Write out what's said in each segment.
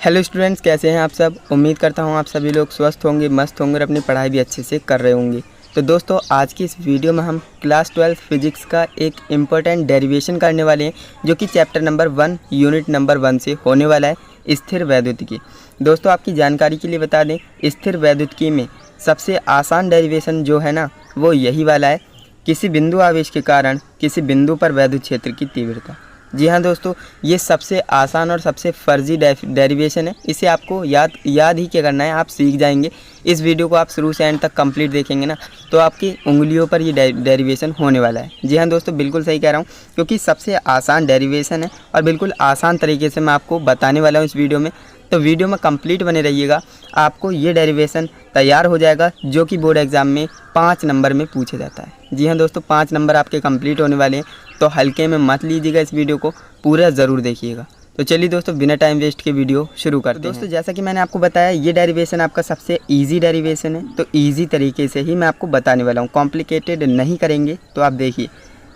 Hello students, कैसे हैं आप सब। उम्मीद करता हूं आप सभी लोग स्वस्थ होंगे, मस्त होंगे और अपनी पढ़ाई भी अच्छे से कर रहे होंगे। तो दोस्तों, आज की इस वीडियो में हम क्लास 12 फिजिक्स का एक इम्पोर्टेंट डेरिवेशन करने वाले हैं, जो कि चैप्टर नंबर 1 यूनिट नंबर 1 से होने वाला है, स्थिर वैद्युतिकी। दोस्तों, आपकी जानकारी के लिए बता दें, स्थिर वैद्युतिकी में सबसे आसान डेरिवेशन जो है ना, वो यही वाला है, किसी बिंदु आवेश के कारण किसी बिंदु पर वैद्युत क्षेत्र की तीव्रता। जी हाँ दोस्तों, ये सबसे आसान और सबसे फर्जी डेरिवेशन है। इसे आपको याद ही क्या करना है, आप सीख जाएंगे। इस वीडियो को आप शुरू से एंड तक कंप्लीट देखेंगे ना, तो आपकी उंगलियों पर ये डेरिवेशन होने वाला है। जी हाँ दोस्तों, बिल्कुल सही कह रहा हूँ, क्योंकि सबसे आसान डेरिवेशन है और बिल्कुल आसान तरीके से मैं आपको बताने वाला हूँ इस वीडियो में। तो वीडियो में कंप्लीट बने रहिएगा, आपको ये डेरिवेशन तैयार हो जाएगा, जो कि बोर्ड एग्जाम में 5 नंबर में पूछा जाता है। जी हाँ दोस्तों, 5 नंबर आपके कंप्लीट होने वाले हैं, तो हल्के में मत लीजिएगा, इस वीडियो को पूरा ज़रूर देखिएगा। तो चलिए दोस्तों, बिना टाइम वेस्ट के वीडियो शुरू करते हैं। दोस्तों, जैसा कि मैंने आपको बताया, ये डेरिवेशन आपका सबसे ईजी डेरिवेशन है, तो ईजी तरीके से ही मैं आपको बताने वाला हूँ, कॉम्प्लिकेटेड नहीं करेंगे। तो आप देखिए,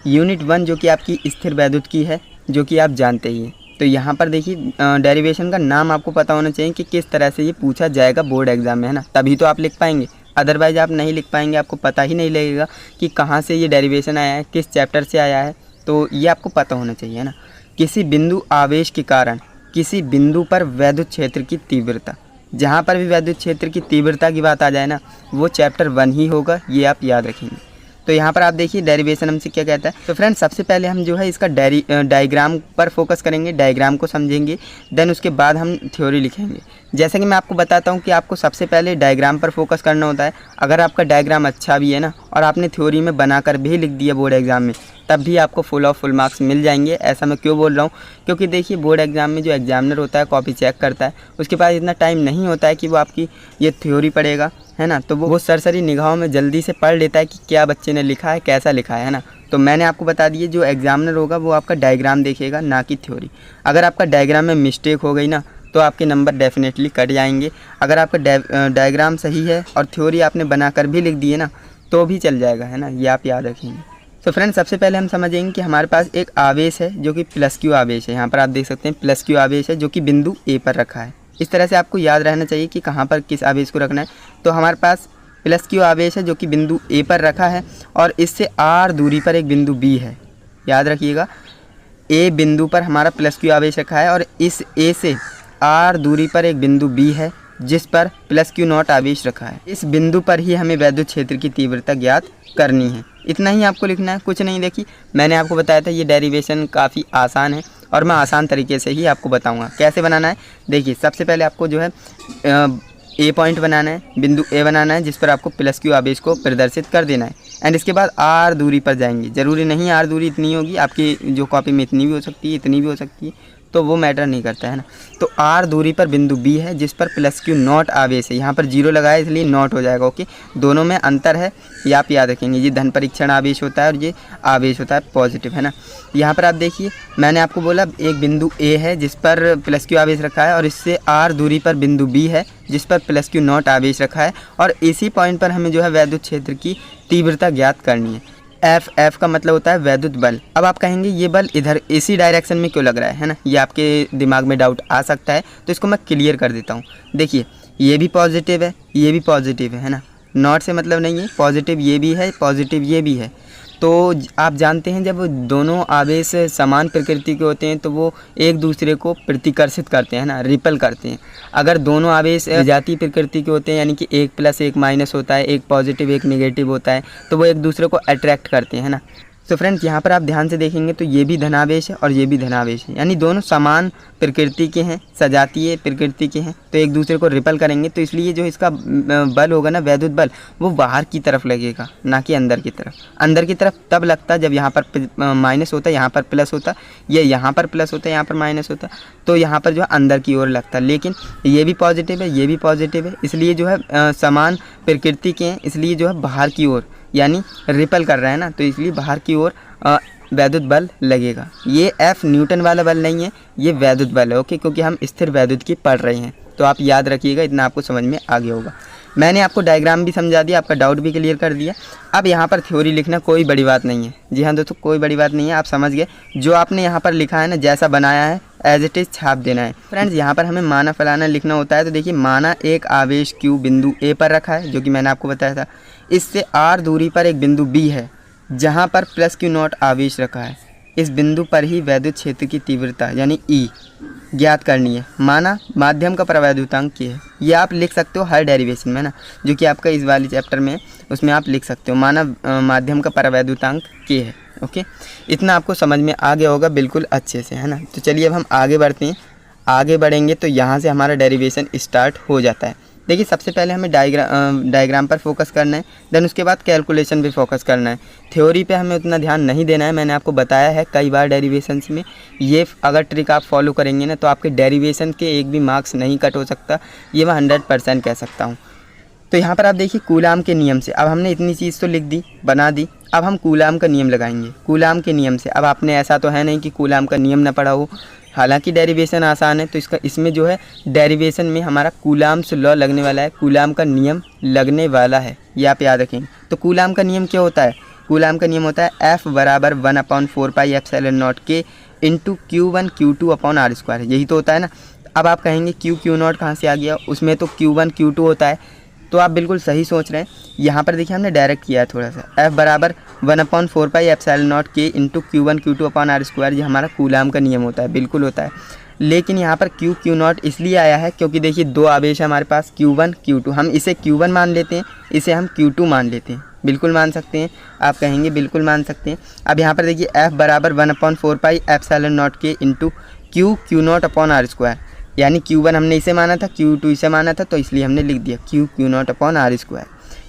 यूनिट 1 जो कि आपकी स्थिर वैद्युतिकी है, जो कि आप जानते ही हैं। तो यहाँ पर देखिए, डेरिवेशन का नाम आपको पता होना चाहिए कि किस तरह से ये पूछा जाएगा बोर्ड एग्जाम में, है ना, तभी तो आप लिख पाएंगे। अदरवाइज आप नहीं लिख पाएंगे, आपको पता ही नहीं लगेगा कि कहाँ से ये डेरिवेशन आया है, किस चैप्टर से आया है। तो ये आपको पता होना चाहिए, है ना। किसी बिंदु आवेश के कारण किसी बिंदु पर वैद्युत क्षेत्र की तीव्रता, जहाँ पर भी वैद्युत क्षेत्र की तीव्रता की बात आ जाए ना, वो चैप्टर 1 ही होगा, ये आप याद रखेंगे। तो यहाँ पर आप देखिए, डेरिवेशन हमसे क्या कहता है। तो फ्रेंड्स, सबसे पहले हम जो है इसका डायग्राम पर फोकस करेंगे, डायग्राम को समझेंगे, देन उसके बाद हम थ्योरी लिखेंगे। जैसा कि मैं आपको बताता हूँ कि आपको सबसे पहले डायग्राम पर फोकस करना होता है। अगर आपका डायग्राम अच्छा भी है ना, और आपने थ्योरी में बनाकर भी लिख दिया बोर्ड एग्जाम में, तब भी आपको फुल मार्क्स मिल जाएंगे। ऐसा मैं क्यों बोल रहा हूँ, क्योंकि देखिए, बोर्ड एग्जाम में जो एग्जामिनर होता है, कॉपी चेक करता है, उसके पास इतना टाइम नहीं होता है कि वो आपकी ये थ्योरी पढ़ेगा, है ना। तो वो सरसरी निगाहों में जल्दी से पढ़ लेता है कि क्या बच्चे ने लिखा है, कैसा लिखा है ना। तो मैंने आपको बता दिया, जो एग्जामिनर होगा वो आपका डायग्राम देखेगा, ना कि थ्योरी। अगर आपका डायग्राम में मिस्टेक हो गई ना, तो आपके नंबर डेफिनेटली कट जाएंगे। अगर आपका डायग्राम सही है और थ्योरी आपने बनाकर भी लिख दी है ना, तो भी चल जाएगा, है ना, ये आप याद रखेंगे। तो फ्रेंड्स, सबसे पहले हम समझेंगे कि हमारे पास एक आवेश है, जो कि +Q आवेश है। यहाँ पर आप देख सकते हैं +Q आवेश है, जो कि बिंदु A पर रखा है। इस तरह से आपको याद रहना चाहिए कि कहाँ पर किस आवेश को रखना है। तो हमारे पास +Q आवेश है, जो कि बिंदु A पर रखा है, और इससे R दूरी पर एक बिंदु B है। याद रखिएगा, A बिंदु पर हमारा +Q आवेश रखा है, और इस A से R दूरी पर एक बिंदु B है, जिस पर +Q0 आवेश रखा है। इस बिंदु पर ही हमें वैद्युत क्षेत्र की तीव्रता ज्ञात करनी है। इतना ही आपको लिखना है, कुछ नहीं। देखिए, मैंने आपको बताया था ये डेरिवेशन काफ़ी आसान है, और मैं आसान तरीके से ही आपको बताऊंगा कैसे बनाना है। देखिए, सबसे पहले आपको जो है A पॉइंट बनाना है, बिंदु A बनाना है, जिस पर आपको +Q आवेश को प्रदर्शित कर देना है। एंड इसके बाद R दूरी पर जाएंगे। ज़रूरी नहीं R दूरी इतनी होगी, आपकी जो कॉपी में इतनी भी हो सकती है, इतनी भी हो सकती है, तो वो मैटर नहीं करता है ना। तो R दूरी पर बिंदु B है, जिस पर +Q0 आवेश है। यहाँ पर 0 लगाया इसलिए नॉट हो जाएगा। ओके, दोनों में अंतर है, ये आप याद रखेंगे। ये धन परीक्षण आवेश होता है और ये आवेश होता है पॉजिटिव, है ना। यहाँ पर आप देखिए, मैंने आपको बोला एक बिंदु A है, जिस पर +Q आवेश रखा है, और इससे R दूरी पर बिंदु B है, जिस पर +Q0 आवेश रखा है, और इसी पॉइंट पर हमें जो है वैद्युत क्षेत्र की तीव्रता ज्ञात करनी है। F का मतलब होता है वैद्युत बल। अब आप कहेंगे ये बल इधर इसी डायरेक्शन में क्यों लग रहा है ना, ये आपके दिमाग में डाउट आ सकता है, तो इसको मैं क्लियर कर देता हूँ। देखिए, ये भी पॉजिटिव है, ये भी पॉजिटिव है ना, नॉट से मतलब नहीं है, पॉजिटिव ये भी है, पॉजिटिव ये भी है। तो आप जानते हैं, जब दोनों आवेश समान प्रकृति के होते हैं, तो वो एक दूसरे को प्रतिकर्षित करते हैं ना, रिपल करते हैं। अगर दोनों आवेश विजातीय प्रकृति के होते हैं, यानी कि एक प्लस एक माइनस होता है, एक पॉजिटिव एक नेगेटिव होता है, तो वो एक दूसरे को अट्रैक्ट करते हैं ना। तो फ्रेंड्स, यहाँ पर आप ध्यान से देखेंगे तो ये भी धनावेश है और ये भी धनावेश है, यानी दोनों समान प्रकृति के हैं, सजातीय प्रकृति के हैं, तो एक दूसरे को रिपल करेंगे। तो इसलिए जो इसका बल होगा ना, वैद्युत बल, वो बाहर की तरफ लगेगा, ना कि अंदर की तरफ। अंदर की तरफ तब लगता है जब यहाँ पर माइनस होता है, यहाँ पर प्लस होता, ये यहाँ पर प्लस होता है, यहाँ पर माइनस होता, तो यहाँ पर जो है अंदर की ओर लगता है। लेकिन ये भी पॉजिटिव है, ये भी पॉजिटिव है, इसलिए जो है समान प्रकृति के हैं, इसलिए जो है बाहर की ओर, यानी रिपल कर रहा है ना, तो इसलिए बाहर की ओर वैद्युत बल लगेगा। ये F न्यूटन वाला बल नहीं है, ये वैद्युत बल है। ओके, क्योंकि हम स्थिर वैद्युत की पढ़ रहे हैं, तो आप याद रखिएगा, इतना आपको समझ में आ गया होगा। मैंने आपको डायग्राम भी समझा दिया, आपका डाउट भी क्लियर कर दिया। अब यहाँ पर थ्योरी लिखना कोई बड़ी बात नहीं है। जी हाँ दोस्तों, कोई बड़ी बात नहीं है, आप समझ गए। जो आपने यहाँ पर लिखा है ना, जैसा बनाया है एज इट इज़ छाप देना है। फ्रेंड्स यहाँ पर हमें माना फलाना लिखना होता है। तो देखिए, माना एक आवेश Q बिंदु A पर रखा है, जो कि मैंने आपको बताया था। इससे R दूरी पर एक बिंदु B है, जहाँ पर प्लस Q0 आवेश रखा है। इस बिंदु पर ही वैद्युत क्षेत्र की तीव्रता यानी E ज्ञात करनी है। माना माध्यम का प्रवैद्युतांक क्या है, ये आप लिख सकते हो हर डेरिवेशन में ना, जो कि आपका इस वाले चैप्टर में है, उसमें आप लिख सकते हो माना माध्यम का प्रवैद्युतांक क्या है। ओके, इतना आपको समझ में आ गया होगा बिल्कुल अच्छे से, है ना। तो चलिए अब हम आगे बढ़ते हैं। आगे बढ़ेंगे तो यहाँ से हमारा डेरिवेशन स्टार्ट हो जाता है। देखिए, सबसे पहले हमें डायग्राम पर फोकस करना है, देन उसके बाद कैलकुलेशन पे फोकस करना है। थ्योरी पे हमें उतना ध्यान नहीं देना है। मैंने आपको बताया है कई बार डेरिवेशंस में, ये अगर ट्रिक आप फॉलो करेंगे ना, तो आपके डेरिवेशन के एक भी मार्क्स नहीं कट हो सकता, ये मैं 100% कह सकता हूँ। तो यहाँ पर आप देखिए, कूलाम के नियम से अब हमने इतनी चीज़ तो लिख दी, बना दी। अब हम कूलाम का नियम लगाएंगे। कूलाम के नियम से, अब आपने ऐसा तो है नहीं कि कूलाम का नियम ना पढ़ा हो, हालांकि डेरिवेशन आसान है। तो इसमें जो है डेरिवेशन में हमारा कूलाम्स लॉ लगने वाला है, कूलाम का नियम लगने वाला है, ये आप याद रखेंगे। तो कूलाम का नियम क्या होता है? कूलाम का नियम होता है F बराबर 1/4πε0 के into Q1 Q2 upon R²। यही तो होता है ना। अब आप कहेंगे Q0 कहाँ से आ गया, उसमें तो Q1 Q2 होता है। तो आप बिल्कुल सही सोच रहे हैं। यहाँ पर देखिए, हमने डायरेक्ट किया है थोड़ा सा। F बराबर 1/4πε0 के into Q1 Q2 upon R², ये हमारा कूलाम का नियम होता है, बिल्कुल होता है। लेकिन यहाँ पर Q0 इसलिए आया है क्योंकि देखिए, दो आवेश है हमारे पास, Q1 Q2। हम इसे Q1 मान लेते हैं, इसे हम Q2 मान लेते हैं। बिल्कुल मान सकते हैं, आप कहेंगे बिल्कुल मान सकते हैं। अब यहाँ पर देखिए, F बराबर 1/4πε0 के इंटू Q0 अपॉन R², यानी Q1 हमने इसे माना था, Q2 इसे माना था, तो इसलिए हमने लिख दिया Q0 अपॉन R²।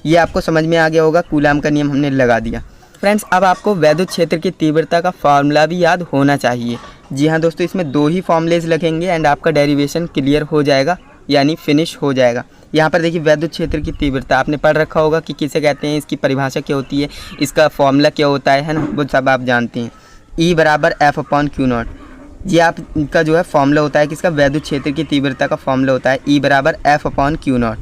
ये आपको समझ में आ गया होगा, कूलाम का नियम हमने लगा दिया। फ्रेंड्स, अब आपको वैद्युत क्षेत्र की तीव्रता का फार्मूला भी याद होना चाहिए। जी हाँ दोस्तों, इसमें दो ही फॉर्मूलेज लगेंगे एंड आपका डेरिवेशन क्लियर हो जाएगा, यानी फिनिश हो जाएगा। यहाँ पर देखिए, वैद्युत क्षेत्र की तीव्रता आपने पढ़ रखा होगा कि किसे कहते हैं, इसकी परिभाषा क्या होती है, इसका फॉर्मूला क्या होता है ना, वो सब आप जानते हैं। E बराबर F/Q0, ये आपका जो है फॉर्मूला होता है किसका, वैद्युत क्षेत्र की तीव्रता का फॉर्मूला होता है E बराबर F/Q0।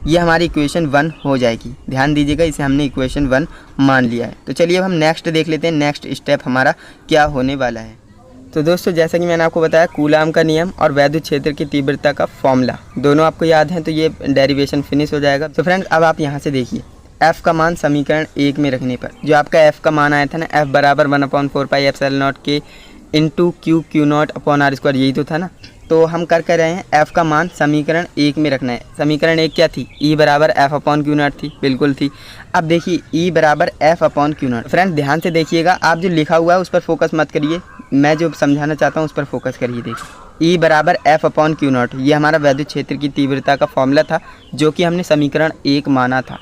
ये हमारी इक्वेशन 1 हो जाएगी। ध्यान दीजिएगा, इसे हमने इक्वेशन 1 मान लिया है। तो चलिए अब हम नेक्स्ट देख लेते हैं, नेक्स्ट स्टेप हमारा क्या होने वाला है। तो दोस्तों, जैसा कि मैंने आपको बताया, कूलाम का नियम और वैद्युत क्षेत्र की तीव्रता का फॉर्मूला दोनों आपको याद हैं, तो ये डेरिवेशन फिनिश हो जाएगा। तो फ्रेंड्स, अब आप यहाँ से देखिए, F का मान समीकरण 1 में रखने पर जो आपका F का मान आया था ना, F बराबर 1/4πε0 के इंटू Q0 अपॉन R², यही तो था ना। तो हम कर रहे हैं, F का मान समीकरण 1 में रखना है। समीकरण 1 क्या थी? E बराबर F/Q0 थी, बिल्कुल थी। अब देखिए, E बराबर F/Q0। फ्रेंड्स ध्यान से देखिएगा, आप जो लिखा हुआ है उस पर फोकस मत करिए, मैं जो समझाना चाहता हूँ उस पर फोकस करिए। देखिए, E बराबर F/Q0, ये हमारा वैद्युत क्षेत्र की तीव्रता का फॉर्मूला था, जो कि हमने समीकरण 1 माना था।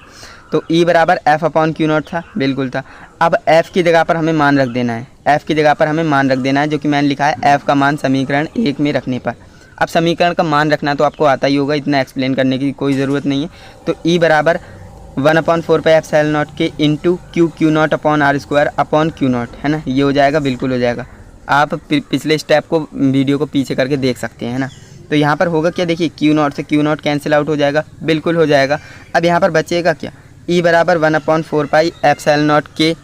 तो E बराबर F/Q0 था, बिल्कुल था। अब F की जगह पर हमें मान रख देना है, F की जगह पर हमें मान रख देना है, जो कि मैंने लिखा है F का मान समीकरण 1 में रखने पर। अब समीकरण का मान रखना तो आपको आता ही होगा, इतना एक्सप्लेन करने की कोई ज़रूरत नहीं है। तो E बराबर 1/4πε0 के into Q0 upon R² upon Q0, है ना, ये हो जाएगा, बिल्कुल हो जाएगा। आप पिछले स्टेप को, वीडियो को पीछे करके देख सकते हैं, है ना। तो यहाँ पर होगा क्या, देखिए, Q0 से Q0 कैंसिल आउट हो जाएगा, बिल्कुल हो जाएगा। अब यहाँ पर बचेगा क्या, E बराबर 1/4πε0 के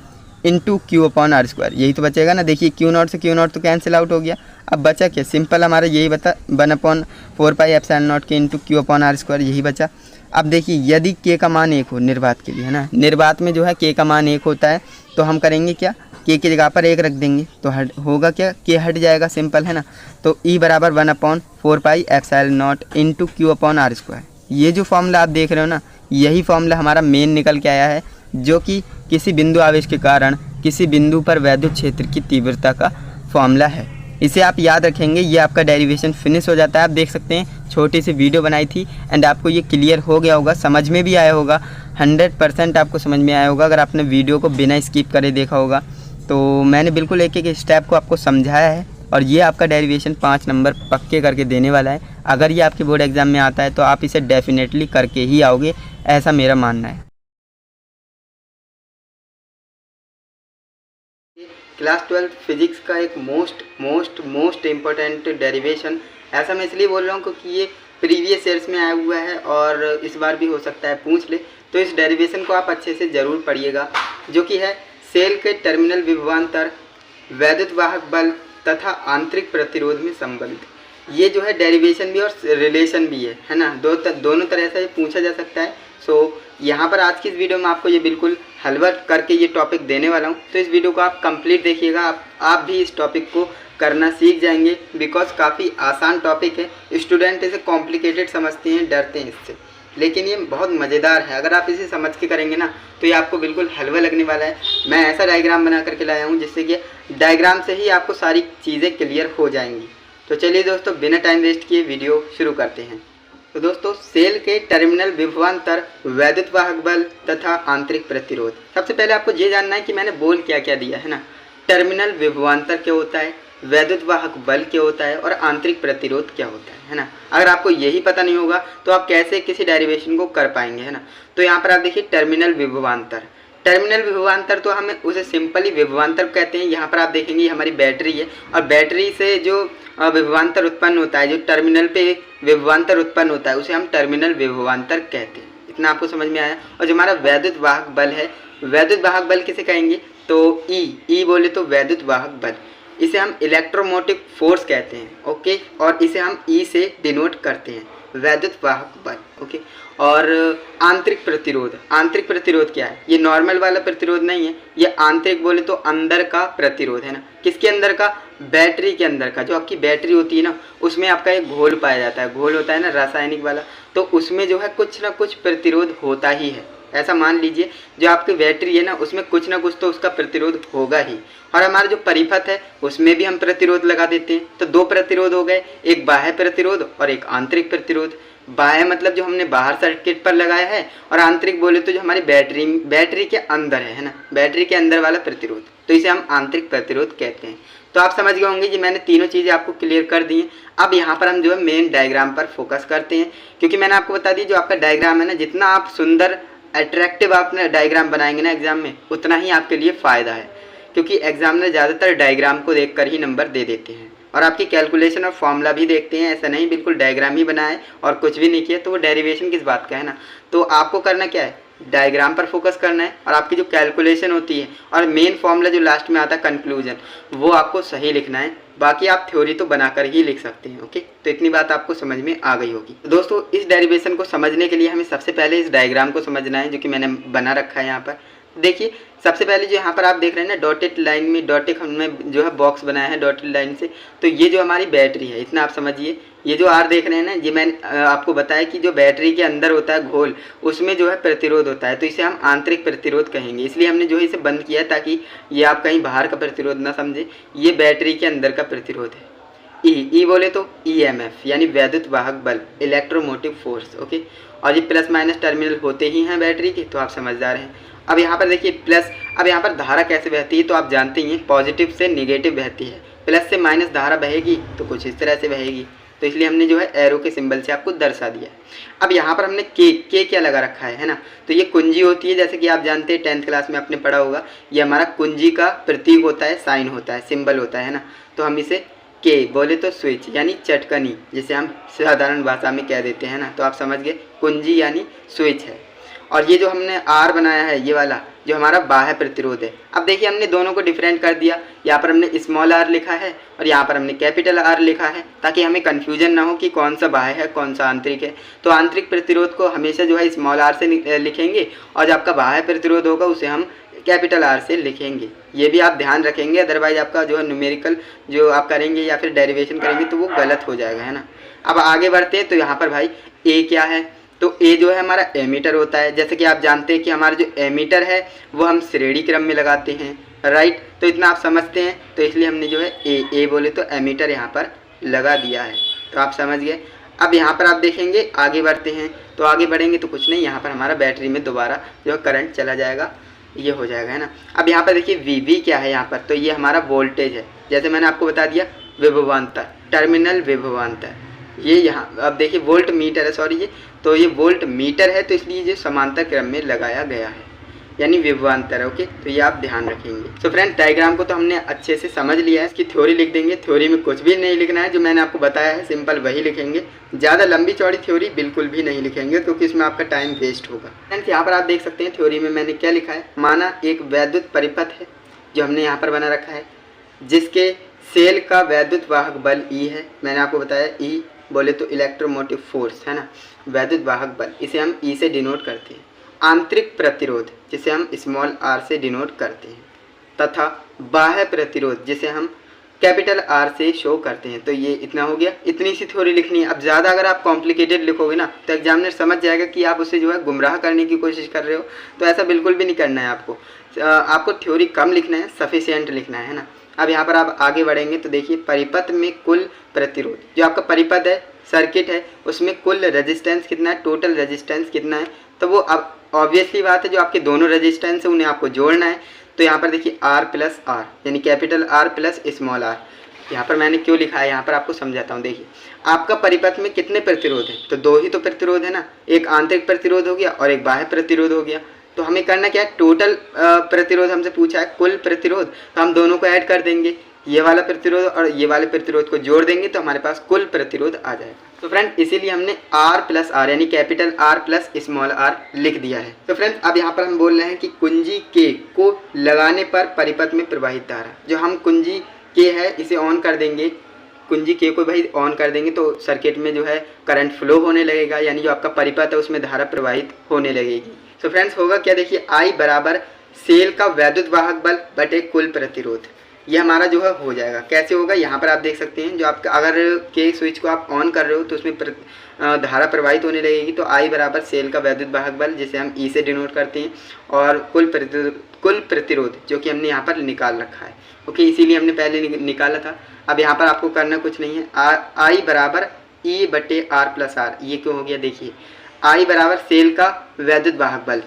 इंटू Q अपॉन R², यही तो बचेगा ना। देखिए, Q0 से Q0 तो कैंसिल आउट हो गया। अब बचा क्या, सिंपल हमारा यही बता, 1/4πε0 के इंटू Q अपॉन R², यही बचा। अब देखिए, यदि K का मान 1 हो निर्वात के लिए, है ना, निर्वात में जो है K का मान 1 होता है, तो हम करेंगे क्या, K की जगह पर 1 रख देंगे, तो होगा क्या, K हट जाएगा, सिंपल है ना। तो E बराबर 1/4πε0 इंटू Q अपॉन R², ये जो फॉर्मूला आप देख रहे हो ना, यही फॉर्मूला हमारा मेन निकल के आया है, जो कि किसी बिंदु आवेश के कारण किसी बिंदु पर वैद्युत क्षेत्र की तीव्रता का फॉर्मूला है। इसे आप याद रखेंगे, ये आपका डेरिवेशन फिनिश हो जाता है। आप देख सकते हैं, छोटी सी वीडियो बनाई थी एंड आपको ये क्लियर हो गया होगा, समझ में भी आया होगा, 100% आपको समझ में आया होगा अगर आपने वीडियो को बिना स्किप करे देखा होगा। तो मैंने बिल्कुल एक एक स्टेप को आपको समझाया है और ये आपका डेरिवेशन 5 नंबर पक्के करके देने वाला है। अगर ये आपके बोर्ड एग्जाम में आता है तो आप इसे डेफिनेटली करके ही आओगे, ऐसा मेरा मानना है। क्लास 12 फिजिक्स का एक मोस्ट इम्पोर्टेंट डेरिवेशन ऐसा मैं इसलिए बोल रहा हूँ क्योंकि ये प्रीवियस ईयर्स में आया हुआ है और इस बार भी हो सकता है पूछ ले। तो इस डेरिवेशन को आप अच्छे से ज़रूर पढ़िएगा, जो कि है सेल के टर्मिनल विभवांतर, वैद्युत वाहक बल तथा आंतरिक प्रतिरोध में संबंध। ये जो है डेरिवेशन भी और रिलेशन भी है ना, दोनों तरह से पूछा जा सकता है। सो यहाँ पर आज की इस वीडियो में आपको ये बिल्कुल हलवा करके ये टॉपिक देने वाला हूँ। तो इस वीडियो को आप कंप्लीट देखिएगा, आप भी इस टॉपिक को करना सीख जाएंगे, बिकॉज काफ़ी आसान टॉपिक है। स्टूडेंट इसे कॉम्प्लिकेटेड समझते हैं, डरते हैं इससे, लेकिन ये बहुत मज़ेदार है। अगर आप इसे समझ के करेंगे ना तो ये आपको बिल्कुल हलवा लगने वाला है। मैं ऐसा डायग्राम बना करके लाया हूँ जिससे कि डायग्राम से ही आपको सारी चीज़ें क्लियर हो जाएंगी। तो चलिए दोस्तों, बिना टाइम वेस्ट किए वीडियो शुरू करते हैं। तो दोस्तों, सेल के टर्मिनल विभवांतर, वैद्युत वाहक बल तथा आंतरिक प्रतिरोध। सबसे पहले आपको ये जानना है कि मैंने बोल क्या क्या दिया है ना। टर्मिनल विभवांतर क्या होता है, वैद्युत वाहक बल क्या होता है और आंतरिक प्रतिरोध क्या होता है ना। अगर आपको यही पता नहीं होगा तो आप कैसे किसी डेरिवेशन को कर पाएंगे, है ना। तो यहाँ पर आप देखिए टर्मिनल विभवांतर। टर्मिनल विभवांतर तो हमें उसे सिंपली विभवांतर कहते हैं। यहाँ पर आप देखेंगे हमारी बैटरी है और बैटरी से जो विभवांतर उत्पन्न होता है, जो टर्मिनल पे विभवांतर उत्पन्न होता है, उसे हम टर्मिनल विभवांतर कहते हैं। इतना आपको समझ में आया। और जो हमारा वैद्युत वाहक बल है, वैद्युत वाहक बल किसे कहेंगे, तो ई बोले तो वैद्युत वाहक बल, इसे हम इलेक्ट्रोमोटिव फोर्स कहते हैं। ओके, और इसे हम ई से डिनोट करते हैं, वैद्युत वाहक बल। ओके, और आंतरिक प्रतिरोध। आंतरिक प्रतिरोध क्या है, ये नॉर्मल वाला प्रतिरोध नहीं है, ये आंतरिक बोले तो अंदर का प्रतिरोध है ना। किसके अंदर का, बैटरी के अंदर का। जो आपकी बैटरी होती है ना, उसमें आपका एक घोल पाया जाता है, घोल होता है ना रासायनिक वाला, तो उसमें जो है कुछ ना कुछ प्रतिरोध होता ही है। ऐसा मान लीजिए जो आपकी बैटरी है ना, उसमें कुछ ना कुछ तो उसका प्रतिरोध होगा ही। और हमारा जो परिपथ है उसमें भी हम प्रतिरोध लगा देते हैं। तो दो प्रतिरोध हो गए, एक बाह्य प्रतिरोध और एक आंतरिक प्रतिरोध। बाह्य मतलब जो हमने बाहर सर्किट पर लगाया है, और आंतरिक बोले तो जो हमारी बैटरी के अंदर है ना, बैटरी के अंदर वाला प्रतिरोध, तो इसे हम आंतरिक प्रतिरोध कहते हैं। तो आप समझ गए होंगे कि मैंने तीनों चीज़ें आपको क्लियर कर दी हैं। अब यहाँ पर हम जो है मेन डायग्राम पर फोकस करते हैं, क्योंकि मैंने आपको बता दी जो आपका डायग्राम है ना, जितना आप सुंदर अट्रैक्टिव आपने डायग्राम बनाएंगे ना एग्जाम में, उतना ही आपके लिए फ़ायदा है। क्योंकि एग्जामिनर ज़्यादातर डायग्राम को देखकर ही नंबर दे देते हैं, और आपकी कैलकुलेशन और फॉर्मूला भी देखते हैं। ऐसा नहीं बिल्कुल डायग्राम ही बनाए और कुछ भी नहीं किया तो वो डेरिवेशन किस बात का है ना। तो आपको करना क्या है, डायग्राम पर फोकस करना है, और आपकी जो कैलकुलेशन होती है और मेन फॉर्मूला जो लास्ट में आता है कंक्लूजन, वो आपको सही लिखना है। बाकी आप थ्योरी तो बनाकर ही लिख सकते हैं। ओके, तो इतनी बात आपको समझ में आ गई होगी। तो दोस्तों, इस डेरिवेशन को समझने के लिए हमें सबसे पहले इस डायग्राम को समझना है, जो कि मैंने बना रखा है यहाँ पर। देखिए, सबसे पहले जो यहाँ पर आप देख रहे हैं ना, डॉटेड लाइन में, डॉटेड हमने जो है बॉक्स बनाया है डॉटेड लाइन से। तो ये जो हमारी बैटरी है, इतना आप समझिए। ये जो आर देख रहे हैं ना, ये मैंने आपको बताया कि जो बैटरी के अंदर होता है घोल, उसमें जो है प्रतिरोध होता है, तो इसे हम आंतरिक प्रतिरोध कहेंगे। इसलिए हमने जो है इसे बंद किया है, ताकि ये आप कहीं बाहर का प्रतिरोध ना समझे। ये बैटरी के अंदर का प्रतिरोध है। ई बोले तो ईएमएफ यानी वैद्युत वाहक बल, इलेक्ट्रोमोटिव फोर्स। ओके, और ये प्लस माइनस टर्मिनल होते ही हैं बैटरी के, तो आप समझदार हैं। अब यहाँ पर देखिए प्लस, अब यहाँ पर धारा कैसे बहती है तो आप जानते ही हैं, पॉजिटिव से निगेटिव बहती है। प्लस से माइनस धारा बहेगी तो कुछ इस तरह से बहेगी, तो इसलिए हमने जो है एरो के सिंबल से आपको दर्शा दिया है। अब यहाँ पर हमने के क्या लगा रखा है ना, तो ये कुंजी होती है, जैसे कि आप जानते हैं 10th क्लास में आपने पढ़ा होगा। ये हमारा कुंजी का प्रतीक होता है, साइन होता है, सिंबल होता है ना। तो हम इसे के बोले तो स्विच यानी चटकनी, जिसे हम साधारण भाषा में कह देते हैं ना। तो आप समझ गए, कुंजी यानी स्विच है। और ये जो हमने आर बनाया है, ये वाला जो हमारा बाह्य प्रतिरोध है। अब देखिए हमने दोनों को डिफरेंट कर दिया। यहाँ पर हमने स्मॉल आर लिखा है और यहाँ पर हमने कैपिटल आर लिखा है, ताकि हमें कन्फ्यूजन ना हो कि कौन सा बाह्य है कौन सा आंतरिक है। तो आंतरिक प्रतिरोध को हमेशा जो है स्मॉल आर से लिखेंगे, और जो आपका बाह्य प्रतिरोध होगा उसे हम कैपिटल आर से लिखेंगे। ये भी आप ध्यान रखेंगे, अदरवाइज आपका जो है न्यूमेरिकल जो आप करेंगे या फिर डेरिवेशन करेंगे तो वो गलत हो जाएगा, है ना। अब आगे बढ़ते हैं। तो यहाँ पर भाई ए क्या है, तो ए जो है हमारा एमीटर होता है। जैसे कि आप जानते हैं कि हमारा जो एमीटर है वो हम श्रेणी क्रम में लगाते हैं, राइट। तो इतना आप समझते हैं, तो इसलिए हमने जो है ए बोले तो एमीटर यहाँ पर लगा दिया है। तो आप समझ गए। अब यहाँ पर आप देखेंगे, आगे बढ़ते हैं। तो आगे बढ़ेंगे तो कुछ नहीं, यहाँ पर हमारा बैटरी में दोबारा जो है करंट चला जाएगा, ये हो जाएगा, है ना। अब यहाँ पर देखिए वी क्या है यहाँ पर, तो ये हमारा वोल्टेज है। जैसे मैंने आपको बता दिया विभवांतर, टर्मिनल विभवांतर, ये यहाँ अब देखिए वोल्ट मीटर है, सॉरी ये, तो ये वोल्ट मीटर है, तो इसलिए ये समांतर क्रम में लगाया गया है। यानी विभवांतर। ओके, तो ये आप ध्यान रखेंगे। सो फ्रेंड्स, डायग्राम को तो हमने अच्छे से समझ लिया है। इसकी थ्योरी लिख देंगे। थ्योरी में कुछ भी नहीं लिखना है, जो मैंने आपको बताया है सिंपल वही लिखेंगे। ज़्यादा लंबी चौड़ी थ्योरी बिल्कुल भी नहीं लिखेंगे, क्योंकि इसमें आपका टाइम वेस्ट होगा। फ्रेंड्स, यहाँ पर आप देख सकते हैं थ्योरी में मैंने क्या लिखा है। माना एक वैद्युत परिपथ है जो हमने यहाँ पर बना रखा है, जिसके सेल का वैद्युत वाहक बल E है। मैंने आपको बताया E बोले तो इलेक्ट्रोमोटिव फोर्स है ना, वैद्युत वाहक बल, इसे हम E से डिनोट करते हैं। आंतरिक प्रतिरोध जिसे हम स्मॉल r से डिनोट करते हैं, तथा बाह्य प्रतिरोध जिसे हम कैपिटल R से शो करते हैं। तो ये इतना हो गया, इतनी सी थ्योरी लिखनी है। अब ज़्यादा अगर आप कॉम्प्लिकेटेड लिखोगे ना तो एग्जामिनर समझ जाएगा कि आप उसे जो है गुमराह करने की कोशिश कर रहे हो। तो ऐसा बिल्कुल भी नहीं करना है आपको। आपको थ्योरी कम लिखना है, सफिशिएंट लिखना है ना। अब यहाँ पर आप आगे बढ़ेंगे तो देखिए, परिपथ में कुल प्रतिरोध, जो आपका परिपथ है, सर्किट है, उसमें कुल रेजिस्टेंस कितना है, टोटल रेजिस्टेंस कितना है। तो वो अब ऑब्वियसली बात है, जो आपके दोनों रेजिस्टेंस है उन्हें आपको जोड़ना है। तो यहाँ पर देखिए R प्लस R यानी capital R plus small r। यहाँ पर मैंने क्यों लिखा है, यहाँ पर आपको समझाता हूँ। देखिए, आपका परिपथ में कितने प्रतिरोध है, तो दो ही तो प्रतिरोध है ना, एक आंतरिक प्रतिरोध हो गया और एक बाह्य प्रतिरोध हो गया। तो हमें करना क्या है, टोटल प्रतिरोध हमसे पूछा है, कुल प्रतिरोध, तो हम दोनों को ऐड कर देंगे। ये वाला प्रतिरोध और ये वाले प्रतिरोध को जोड़ देंगे तो हमारे पास कुल प्रतिरोध आ जाएगा। तो फ्रेंड, इसीलिए हमने R प्लस R यानी capital R plus small r लिख दिया है। तो फ्रेंड्स, अब यहाँ पर हम बोल रहे हैं कि कुंजी K को लगाने पर परिपथ में प्रवाहित धारा, जो हम कुंजी K है इसे ऑन कर देंगे, कुंजी K को भाई ऑन कर देंगे तो सर्किट में जो है करंट फ्लो होने लगेगा, यानी जो आपका परिपथ है उसमें धारा प्रवाहित होने लगेगी। तो फ्रेंड्स, होगा क्या, देखिए I बराबर सेल का वैद्युत वाहक बल बटे कुल प्रतिरोध। ये हमारा जो है हो जाएगा। कैसे होगा, यहाँ पर आप देख सकते हैं, जो आपका अगर के स्विच को आप ऑन कर रहे हो तो उसमें धारा प्रवाहित होने लगेगी। तो I बराबर सेल का वैद्युत वाहक बल जिसे हम E से डिनोट करते हैं, और कुल प्रतिरोध जो कि हमने यहाँ पर निकाल रखा है। ओके, इसीलिए हमने पहले निकाला था। अब यहाँ पर आपको करना कुछ नहीं है, I बराबर E बटे R प्लस R। ये क्यों हो गया, देखिए I बराबर सेल का वैद्युत वाहक बल।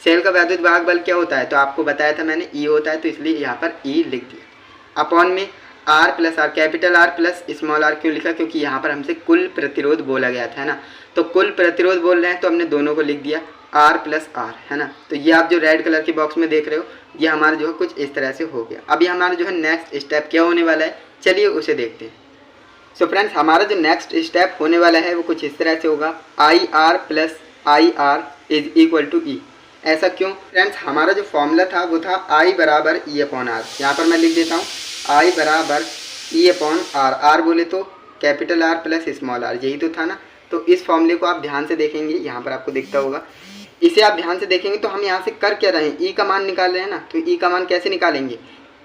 सेल का वैद्युत वाहक बल क्या होता है, तो आपको बताया था मैंने, E होता है, तो इसलिए यहाँ पर E लिख दिया। अपॉन में R plus R, capital R plus small r क्यों लिखा, क्योंकि यहाँ पर हमसे कुल प्रतिरोध बोला गया था, है ना। तो कुल प्रतिरोध बोल रहे हैं तो हमने दोनों को लिख दिया R प्लस R, है ना। तो ये आप जो रेड कलर के बॉक्स में देख रहे हो, ये हमारा जो है कुछ इस तरह से हो गया। अभी हमारा जो है नेक्स्ट स्टेप क्या होने वाला है, चलिए उसे देखते हैं। सो फ्रेंड्स, हमारा जो नेक्स्ट स्टेप होने वाला है वो कुछ इस तरह से होगा, IR plus IR is equal to E। ऐसा क्यों फ्रेंड्स, हमारा जो फॉर्मूला था वो था I बराबर E अपॉन R। यहाँ पर मैं लिख देता हूँ I बराबर E अपॉन R। R बोले तो capital R plus small r, यही तो था ना। तो इस फॉर्मूले को आप ध्यान से देखेंगे, यहाँ पर आपको दिखता होगा, इसे आप ध्यान से देखेंगे तो हम यहाँ से कर क्या रहे हैं, E का मान निकाल रहे हैं ना। तो E का मान कैसे निकालेंगे,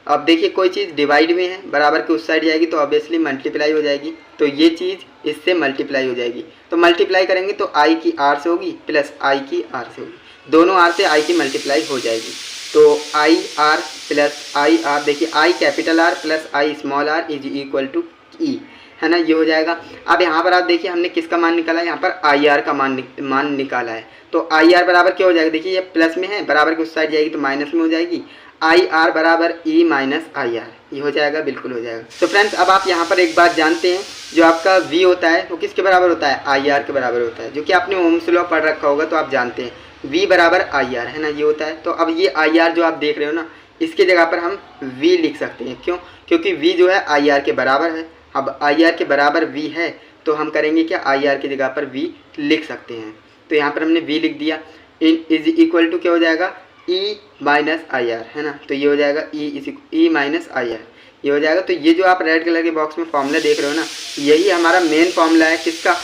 अब देखिए कोई चीज़ डिवाइड में है, बराबर के उस साइड जाएगी तो ऑब्वियसली मल्टीप्लाई हो जाएगी। तो ये चीज़ इससे मल्टीप्लाई हो जाएगी, तो मल्टीप्लाई करेंगे तो I की R से होगी प्लस I की R से होगी, दोनों R से I की मल्टीप्लाई हो जाएगी। तो IR प्लस IR, देखिए I capital R plus I small r is equal to E, है ना, ये हो जाएगा। अब यहाँ पर आप देखिए हमने किसका मान निकाला है, यहाँ पर IR का मान निकाला है। तो IR बराबर क्या हो जाएगा, देखिए ये प्लस में है, बराबर के उस साइड जाएगी तो माइनस में हो जाएगी। IR बराबर E माइनस IR, ये हो जाएगा, बिल्कुल हो जाएगा। तो फ्रेंड्स, अब आप यहाँ पर एक बात जानते हैं, जो आपका V होता है वो किसके बराबर होता है, IR के बराबर होता है, जो कि आपने ओम्स लॉ पढ़ रखा होगा तो आप जानते हैं V बराबर IR, है ना, ये होता है। तो अब ये IR जो आप देख रहे हो ना, इसके जगह पर हम V लिख सकते हैं। क्यों, क्योंकि V जो है IR के बराबर है। अब IR के बराबर V है तो हम करेंगे क्या, IR की जगह पर V लिख सकते हैं। तो यहाँ पर हमने V लिख दिया, इज इक्वल टू क्या हो जाएगा, E माइनस IR, है ना। तो ये हो जाएगा E माइनस IR, ये हो जाएगा। तो ये जो आप रेड कलर के बॉक्स में फॉर्मूला देख रहे हो ना, यही हमारा मेन फॉर्मूला है किसका,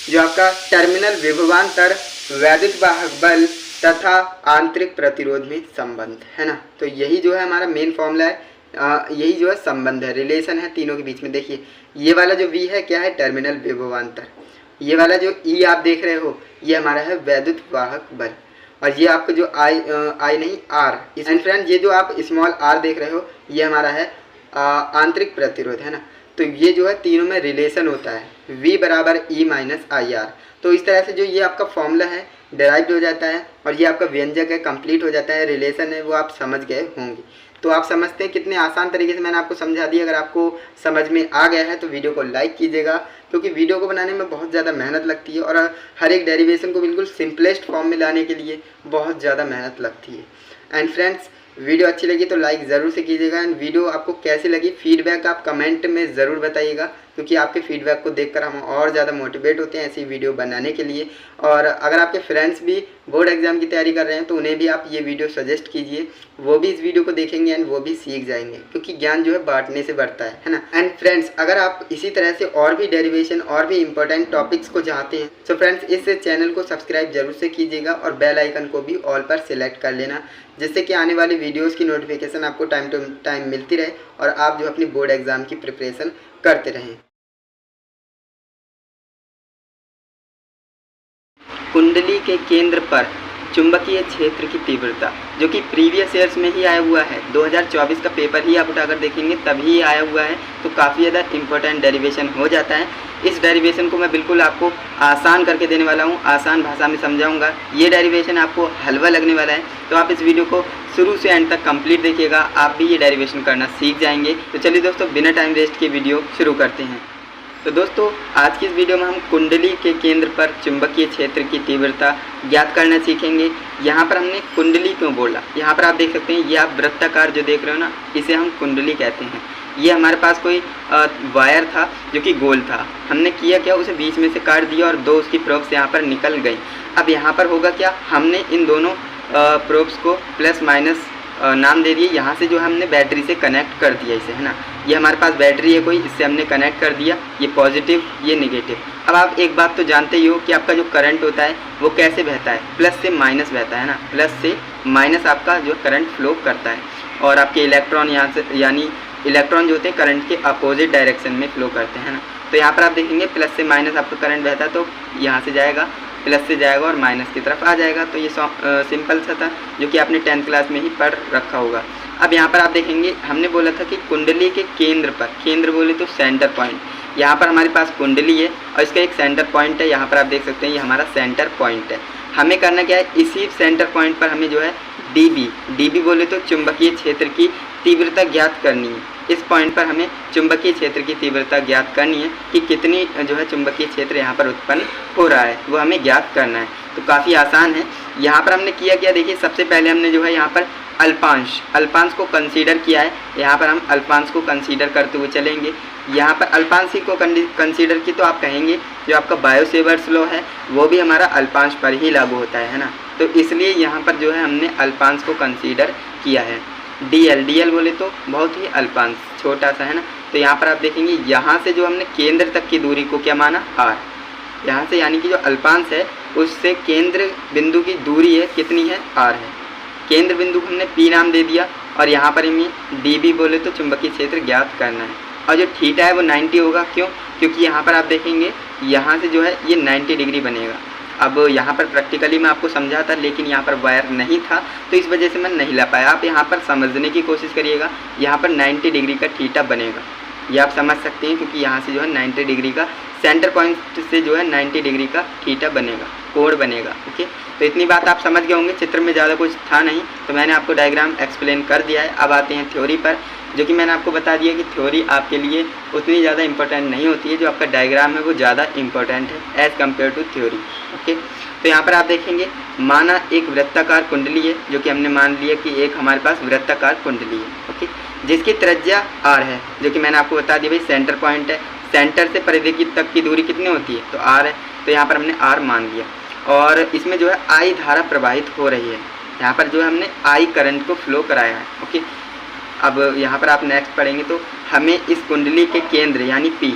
जो आपका टर्मिनल विभवांतर वैद्युत वाहक बल तथा आंतरिक प्रतिरोध में संबंध, है ना। तो यही जो है हमारा मेन फॉर्मूला है, यही जो है संबंध है, रिलेशन है तीनों के बीच में। देखिए ये वाला जो V है क्या है, टर्मिनल विभवांतर, ये वाला जो E आप देख रहे हो ये हमारा है वैद्युत वाहक बल, और ये आपका जो I नहीं R, एंड फ्रेंड ये जो आप स्मॉल r देख रहे हो ये हमारा है आंतरिक प्रतिरोध, है ना। तो ये जो है तीनों में रिलेशन होता है, V बराबर E माइनस IR। तो इस तरह से जो ये आपका फॉर्मूला है डेराइव्ड हो जाता है, और ये आपका व्यंजक है कंप्लीट हो जाता है, रिलेशन है वो आप समझ गए होंगे। तो आप समझते हैं कितने आसान तरीके से मैंने आपको समझा दिया। अगर आपको समझ में आ गया है तो वीडियो को लाइक कीजिएगा, क्योंकि वीडियो को बनाने में बहुत ज़्यादा मेहनत लगती है, और हर एक डेरिवेशन को बिल्कुल सिंपलेस्ट फॉर्म में लाने के लिए बहुत ज़्यादा मेहनत लगती है। एंड फ्रेंड्स, वीडियो अच्छी लगी तो लाइक ज़रूर से कीजिएगा। एंड वीडियो आपको कैसी लगी फीडबैक आप कमेंट में ज़रूर बताइएगा, क्योंकि आपके फीडबैक को देखकर हम और ज़्यादा मोटिवेट होते हैं ऐसी वीडियो बनाने के लिए। और अगर आपके फ्रेंड्स भी बोर्ड एग्जाम की तैयारी कर रहे हैं तो उन्हें भी आप ये वीडियो सजेस्ट कीजिए, वो भी इस वीडियो को देखेंगे एंड वो भी सीख जाएंगे, क्योंकि ज्ञान जो है बांटने से बढ़ता है ना। एंड फ्रेंड्स, अगर आप इसी तरह से और भी डेरिवेशन और भी इंपॉर्टेंट टॉपिक्स को चाहते हैं तो फ्रेंड्स इस चैनल को सब्सक्राइब जरूर से कीजिएगा और बेल आइकन को भी ऑल पर सिलेक्ट कर लेना, जिससे कि आने वाली वीडियोस की नोटिफिकेशन आपको टाइम टू टाइम मिलती रहे और आप जो अपनी बोर्ड एग्जाम की प्रिपरेशन करते रहें। कुंडली के केंद्र पर चुंबकीय क्षेत्र की तीव्रता, जो कि प्रीवियस ईयर्स में ही आया हुआ है, 2024 का पेपर ही आप उठाकर देखेंगे तभी आया हुआ है, तो काफ़ी ज़्यादा इंपॉर्टेंट डेरिवेशन हो जाता है। इस डेरिवेशन को मैं बिल्कुल आपको आसान करके देने वाला हूँ, आसान भाषा में समझाऊंगा। ये डेरिवेशन आपको हलवा लगने वाला है, तो आप इस वीडियो को शुरू से एंड तक कंप्लीट देखिएगा, आप भी ये डेरिवेशन करना सीख जाएंगे। तो चलिए दोस्तों, बिना टाइम वेस्ट के वीडियो शुरू करते हैं। तो दोस्तों, आज की इस वीडियो में हम कुंडली के केंद्र पर चुंबकीय क्षेत्र की तीव्रता ज्ञात करना सीखेंगे। यहाँ पर हमने कुंडली क्यों बोला, यहाँ पर आप देख सकते हैं, ये आप वृत्ताकार जो देख रहे हो ना, इसे हम कुंडली कहते हैं। ये हमारे पास कोई वायर था जो कि गोल था, हमने किया क्या, उसे बीच में से काट दिया और 2 उसकी प्रोब्स यहाँ पर निकल गई। अब यहाँ पर होगा क्या, हमने इन दोनों प्रोब्स को प्लस माइनस नाम दे दिए। यहाँ से जो हमने बैटरी से कनेक्ट कर दिया इसे, है ना। ये हमारे पास बैटरी है कोई, इससे हमने कनेक्ट कर दिया, ये पॉजिटिव ये नेगेटिव। अब आप एक बात तो जानते ही हो कि आपका जो करंट होता है वो कैसे बहता है, प्लस से माइनस बहता है ना, प्लस से माइनस आपका जो करंट फ्लो करता है। और आपके इलेक्ट्रॉन यहाँ से, यानी इलेक्ट्रॉन जो होते हैं करंट के अपोजिट डायरेक्शन में फ्लो करते हैं ना। तो यहाँ पर आप देखेंगे प्लस से माइनस आपका करंट बहता है, तो यहाँ से जाएगा प्लस से जाएगा और माइनस की तरफ आ जाएगा। तो ये सिंपल सा था, जो कि आपने 10th क्लास में ही पढ़ रखा होगा। अब यहाँ पर आप देखेंगे, हमने बोला था कि कुंडली के केंद्र पर, केंद्र बोले तो सेंटर पॉइंट, यहाँ पर हमारे पास कुंडली है और इसका एक सेंटर पॉइंट है। यहाँ पर आप देख सकते हैं, ये हमारा सेंटर पॉइंट है। हमें करना क्या है, इसी सेंटर पॉइंट पर हमें जो है डीबी बोले तो चुंबकीय क्षेत्र की तीव्रता ज्ञात करनी है। इस पॉइंट पर हमें चुंबकीय क्षेत्र की तीव्रता ज्ञात करनी है कि कितनी जो है चुंबकीय क्षेत्र यहाँ पर उत्पन्न हो रहा है, वो हमें ज्ञात करना है। तो काफ़ी आसान है। यहाँ पर हमने किया क्या, देखिए सबसे पहले हमने जो है यहाँ पर अल्पांश को कंसीडर किया है। यहाँ पर हम अल्पांश को कंसीडर करते हुए चलेंगे। यहाँ पर अल्पांश को कंसीडर की तो आप कहेंगे जो आपका बायो सेवर्ट्स लॉ है वो भी हमारा अल्पांश पर ही लागू होता है ना। तो इसलिए यहाँ पर जो है हमने अल्पांश को कंसीडर किया है। डीएल बोले तो बहुत ही अल्पांश छोटा सा है ना। तो यहाँ पर आप देखेंगे, यहाँ से जो हमने केंद्र तक की दूरी को क्या माना, आर। यहाँ से यानी कि जो अल्पांश है उससे केंद्र बिंदु की दूरी है कितनी है, आर है। केंद्र बिंदु को हमने पी नाम दे दिया और यहाँ पर हमें डीबी बोले तो चुंबकीय क्षेत्र ज्ञात करना है। और जो थीटा है वो 90 होगा, क्यों, क्योंकि यहाँ पर आप देखेंगे यहाँ से जो है ये 90 डिग्री बनेगा। अब यहाँ पर प्रैक्टिकली मैं आपको समझा था, लेकिन यहाँ पर वायर नहीं था तो इस वजह से मैं नहीं ला पाया। आप यहाँ पर समझने की कोशिश करिएगा, यहाँ पर 90 डिग्री का थीटा बनेगा, ये आप समझ सकते हैं, क्योंकि यहाँ से जो है 90 डिग्री का सेंटर पॉइंट से जो है 90 डिग्री का थीटा बनेगा, कोण बनेगा। ओके, तो इतनी बात आप समझ गए होंगे। चित्र में ज़्यादा कुछ था नहीं, तो मैंने आपको डायग्राम एक्सप्लेन कर दिया है। अब आते हैं थ्योरी पर, जो कि मैंने आपको बता दिया कि थ्योरी आपके लिए उतनी ज़्यादा इंपॉर्टेंट नहीं होती है, जो आपका डायग्राम है वो ज़्यादा इंपॉर्टेंट है as compare to theory. Okay, तो यहाँ पर आप देखेंगे, माना एक वृत्ताकार कुंडली है, जो कि हमने मान लिया कि एक हमारे पास वृत्ताकार कुंडली है। ओके, जिसकी त्रिज्या आर है, जो कि मैंने आपको बता दिया भाई सेंटर पॉइंट है। सेंटर से परिधि तक की दूरी कितनी होती है, तो आर है। तो यहाँ पर हमने आर मान लिया और इसमें जो है आई धारा प्रवाहित हो रही है। यहाँ पर जो है हमने आई करंट को फ्लो कराया है। ओके, अब यहाँ पर आप नेक्स्ट पढ़ेंगे तो हमें इस कुंडली के केंद्र यानी पी,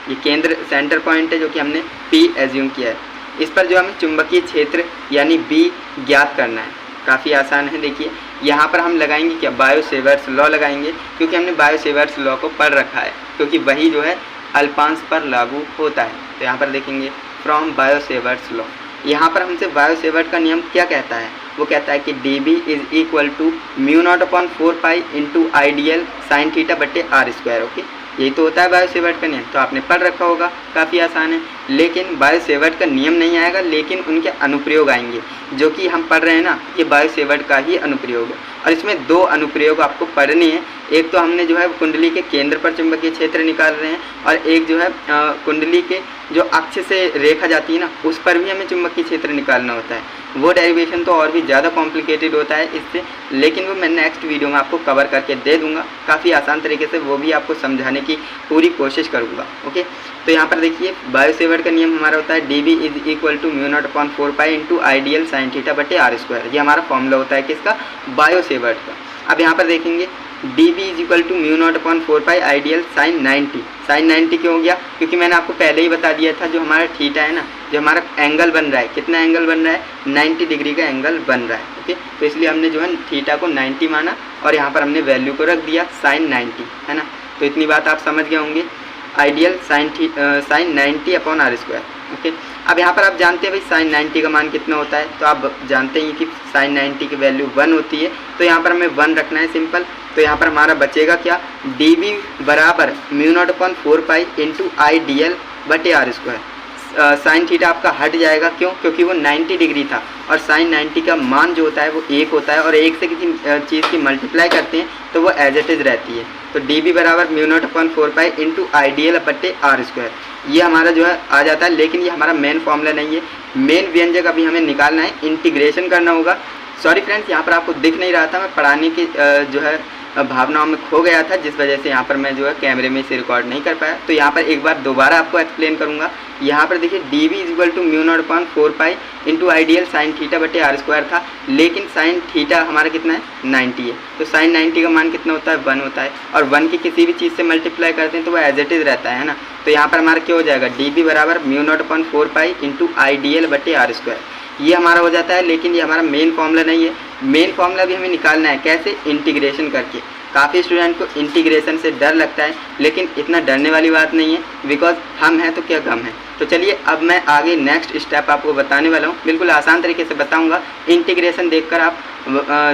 ये केंद्र सेंटर पॉइंट है जो कि हमने पी एज्यूम किया है, इस पर जो हमें चुंबकीय क्षेत्र यानी बी ज्ञात करना है। काफ़ी आसान है। देखिए यहाँ पर हम लगाएंगे क्या, बायो सेवर्ट्स लॉ लगाएंगे, क्योंकि हमने बायो सेवर्ट्स लॉ को पढ़ रखा है, क्योंकि वही जो है अल्पांश पर लागू होता है। तो यहाँ पर देखेंगे फ्रॉम बायो सेवर्ट्स लॉ, यहाँ पर हमसे बायो सेवर्ट का नियम क्या कहता है, वो कहता है कि dB is equal to μ0/4 pi into ideal sine theta बटे r स्क्वायर। ओके, यही तो होता है बायो सेवर्ट का नियम, तो आपने पढ़ रखा होगा, काफ़ी आसान है। लेकिन बायो सेवर्ट का नियम नहीं आएगा, लेकिन उनके अनुप्रयोग आएंगे। जो कि हम पढ़ रहे हैं ना, ये बायो सेवर्ट का ही अनुप्रयोग है। और इसमें 2 अनुप्रयोग आपको पढ़ने हैं। एक तो हमने जो है कुंडली के केंद्र पर चुंबकीय क्षेत्र निकाल रहे हैं, और एक जो है कुंडली के जो अक्ष से रेखा जाती है ना, उस पर भी हमें चुंबकीय क्षेत्र निकालना होता है। वो डेरिवेशन तो और भी ज़्यादा कॉम्प्लिकेटेड होता है इससे, लेकिन वो मैं नेक्स्ट वीडियो में आपको कवर करके दे दूंगा। काफ़ी आसान तरीके से वो भी आपको समझाने की पूरी कोशिश करूँगा। ओके, तो यहाँ पर देखिए बायो सेवर्ट का नियम हमारा होता है dB is equal to μ0/4π into ideal sine theta बटे r²। ये हमारा फॉर्मूला होता है किसका? बायो सेवर्ट का। अब यहाँ पर देखेंगे dB is equal to μ0/4π ideal sine 90। Sine 90 क्यों हो गया? क्योंकि मैंने आपको पहले ही बता दिया था, जो हमारा थीटा है ना, जो हमारा एंगल बन रहा है, कितना एंगल बन रहा है? 90 डिग्री का एंगल बन रहा है। ओके, तो इसलिए हमने जो है थीटा को 90 माना, और यहाँ पर हमने वैल्यू को रख दिया साइन 90, है ना। तो इतनी बात आप समझ गए होंगे। Ideal sign 90/r²। ओके, अब यहाँ पर आप जानते हैं भाई साइन 90 का मान कितना होता है, तो आप जानते हैं कि साइन 90 की वैल्यू 1 होती है। तो यहाँ पर हमें 1 रखना है सिंपल। तो यहाँ पर हमारा बचेगा क्या? dB बराबर μ0/4π इंटू आइडियल बटे r²। साइन थीटा आपका हट जाएगा, क्यों? क्योंकि वो 90 डिग्री था, और साइन 90 का मान जो होता है वो 1 होता है, और 1 से किसी चीज़ की मल्टीप्लाई करते हैं तो वो एज इट इज़ रहती है। तो dB बराबर μ0/4π इंटू आइडियल बटे r²। ये हमारा जो है आ जाता है, लेकिन ये हमारा मेन फॉर्मूला नहीं है। मेन व्यंजक अभी हमें निकालना है, इंटीग्रेशन करना होगा। सॉरी फ्रेंड्स, यहाँ पर आपको दिख नहीं रहा था, मैं पढ़ाने की जो है भावनाओं में खो गया था, जिस वजह से यहाँ पर मैं जो है कैमरे में इसे रिकॉर्ड नहीं कर पाया। तो यहाँ पर एक बार दोबारा आपको एक्सप्लेन करूँगा। यहाँ पर देखिए dB is equal to μ0/4π into ideal sine theta बटे r² था, लेकिन साइन थीटा हमारा कितना है? 90 है। तो साइन 90 का मान कितना होता है? 1 होता है, और 1 की किसी भी चीज़ से मल्टीप्लाई करते हैं तो वो एज इट इज़ रहता है ना। तो यहाँ पर हमारा क्या हो जाएगा? dB बराबर μ0/4π इंटू आइडियल बटे r²। ये हमारा हो जाता है, लेकिन ये हमारा मेन फॉर्मूला नहीं है। मेन फॉर्मूला भी हमें निकालना है, कैसे? इंटीग्रेशन करके। काफ़ी स्टूडेंट को इंटीग्रेशन से डर लगता है, लेकिन इतना डरने वाली बात नहीं है, बिकॉज हम हैं तो क्या गम है। तो चलिए अब मैं आगे नेक्स्ट स्टेप आपको बताने वाला हूँ, बिल्कुल आसान तरीके से बताऊँगा। इंटीग्रेशन देखकर आप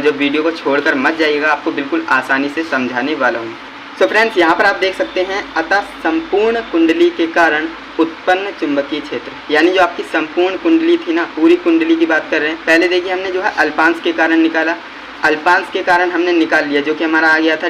जो वीडियो को छोड़कर मत जाइएगा, आपको बिल्कुल आसानी से समझाने वाला हूँ। सो फ्रेंड्स, यहाँ पर आप देख सकते हैं, अतः संपूर्ण कुंडली के कारण उत्पन्न चुंबकीय क्षेत्र, यानी जो आपकी संपूर्ण कुंडली थी ना, पूरी कुंडली की बात कर रहे हैं। पहले देखिए हमने जो है अल्पांश के कारण निकाला, अल्पांश के कारण हमने निकाल लिया, जो कि हमारा आ गया था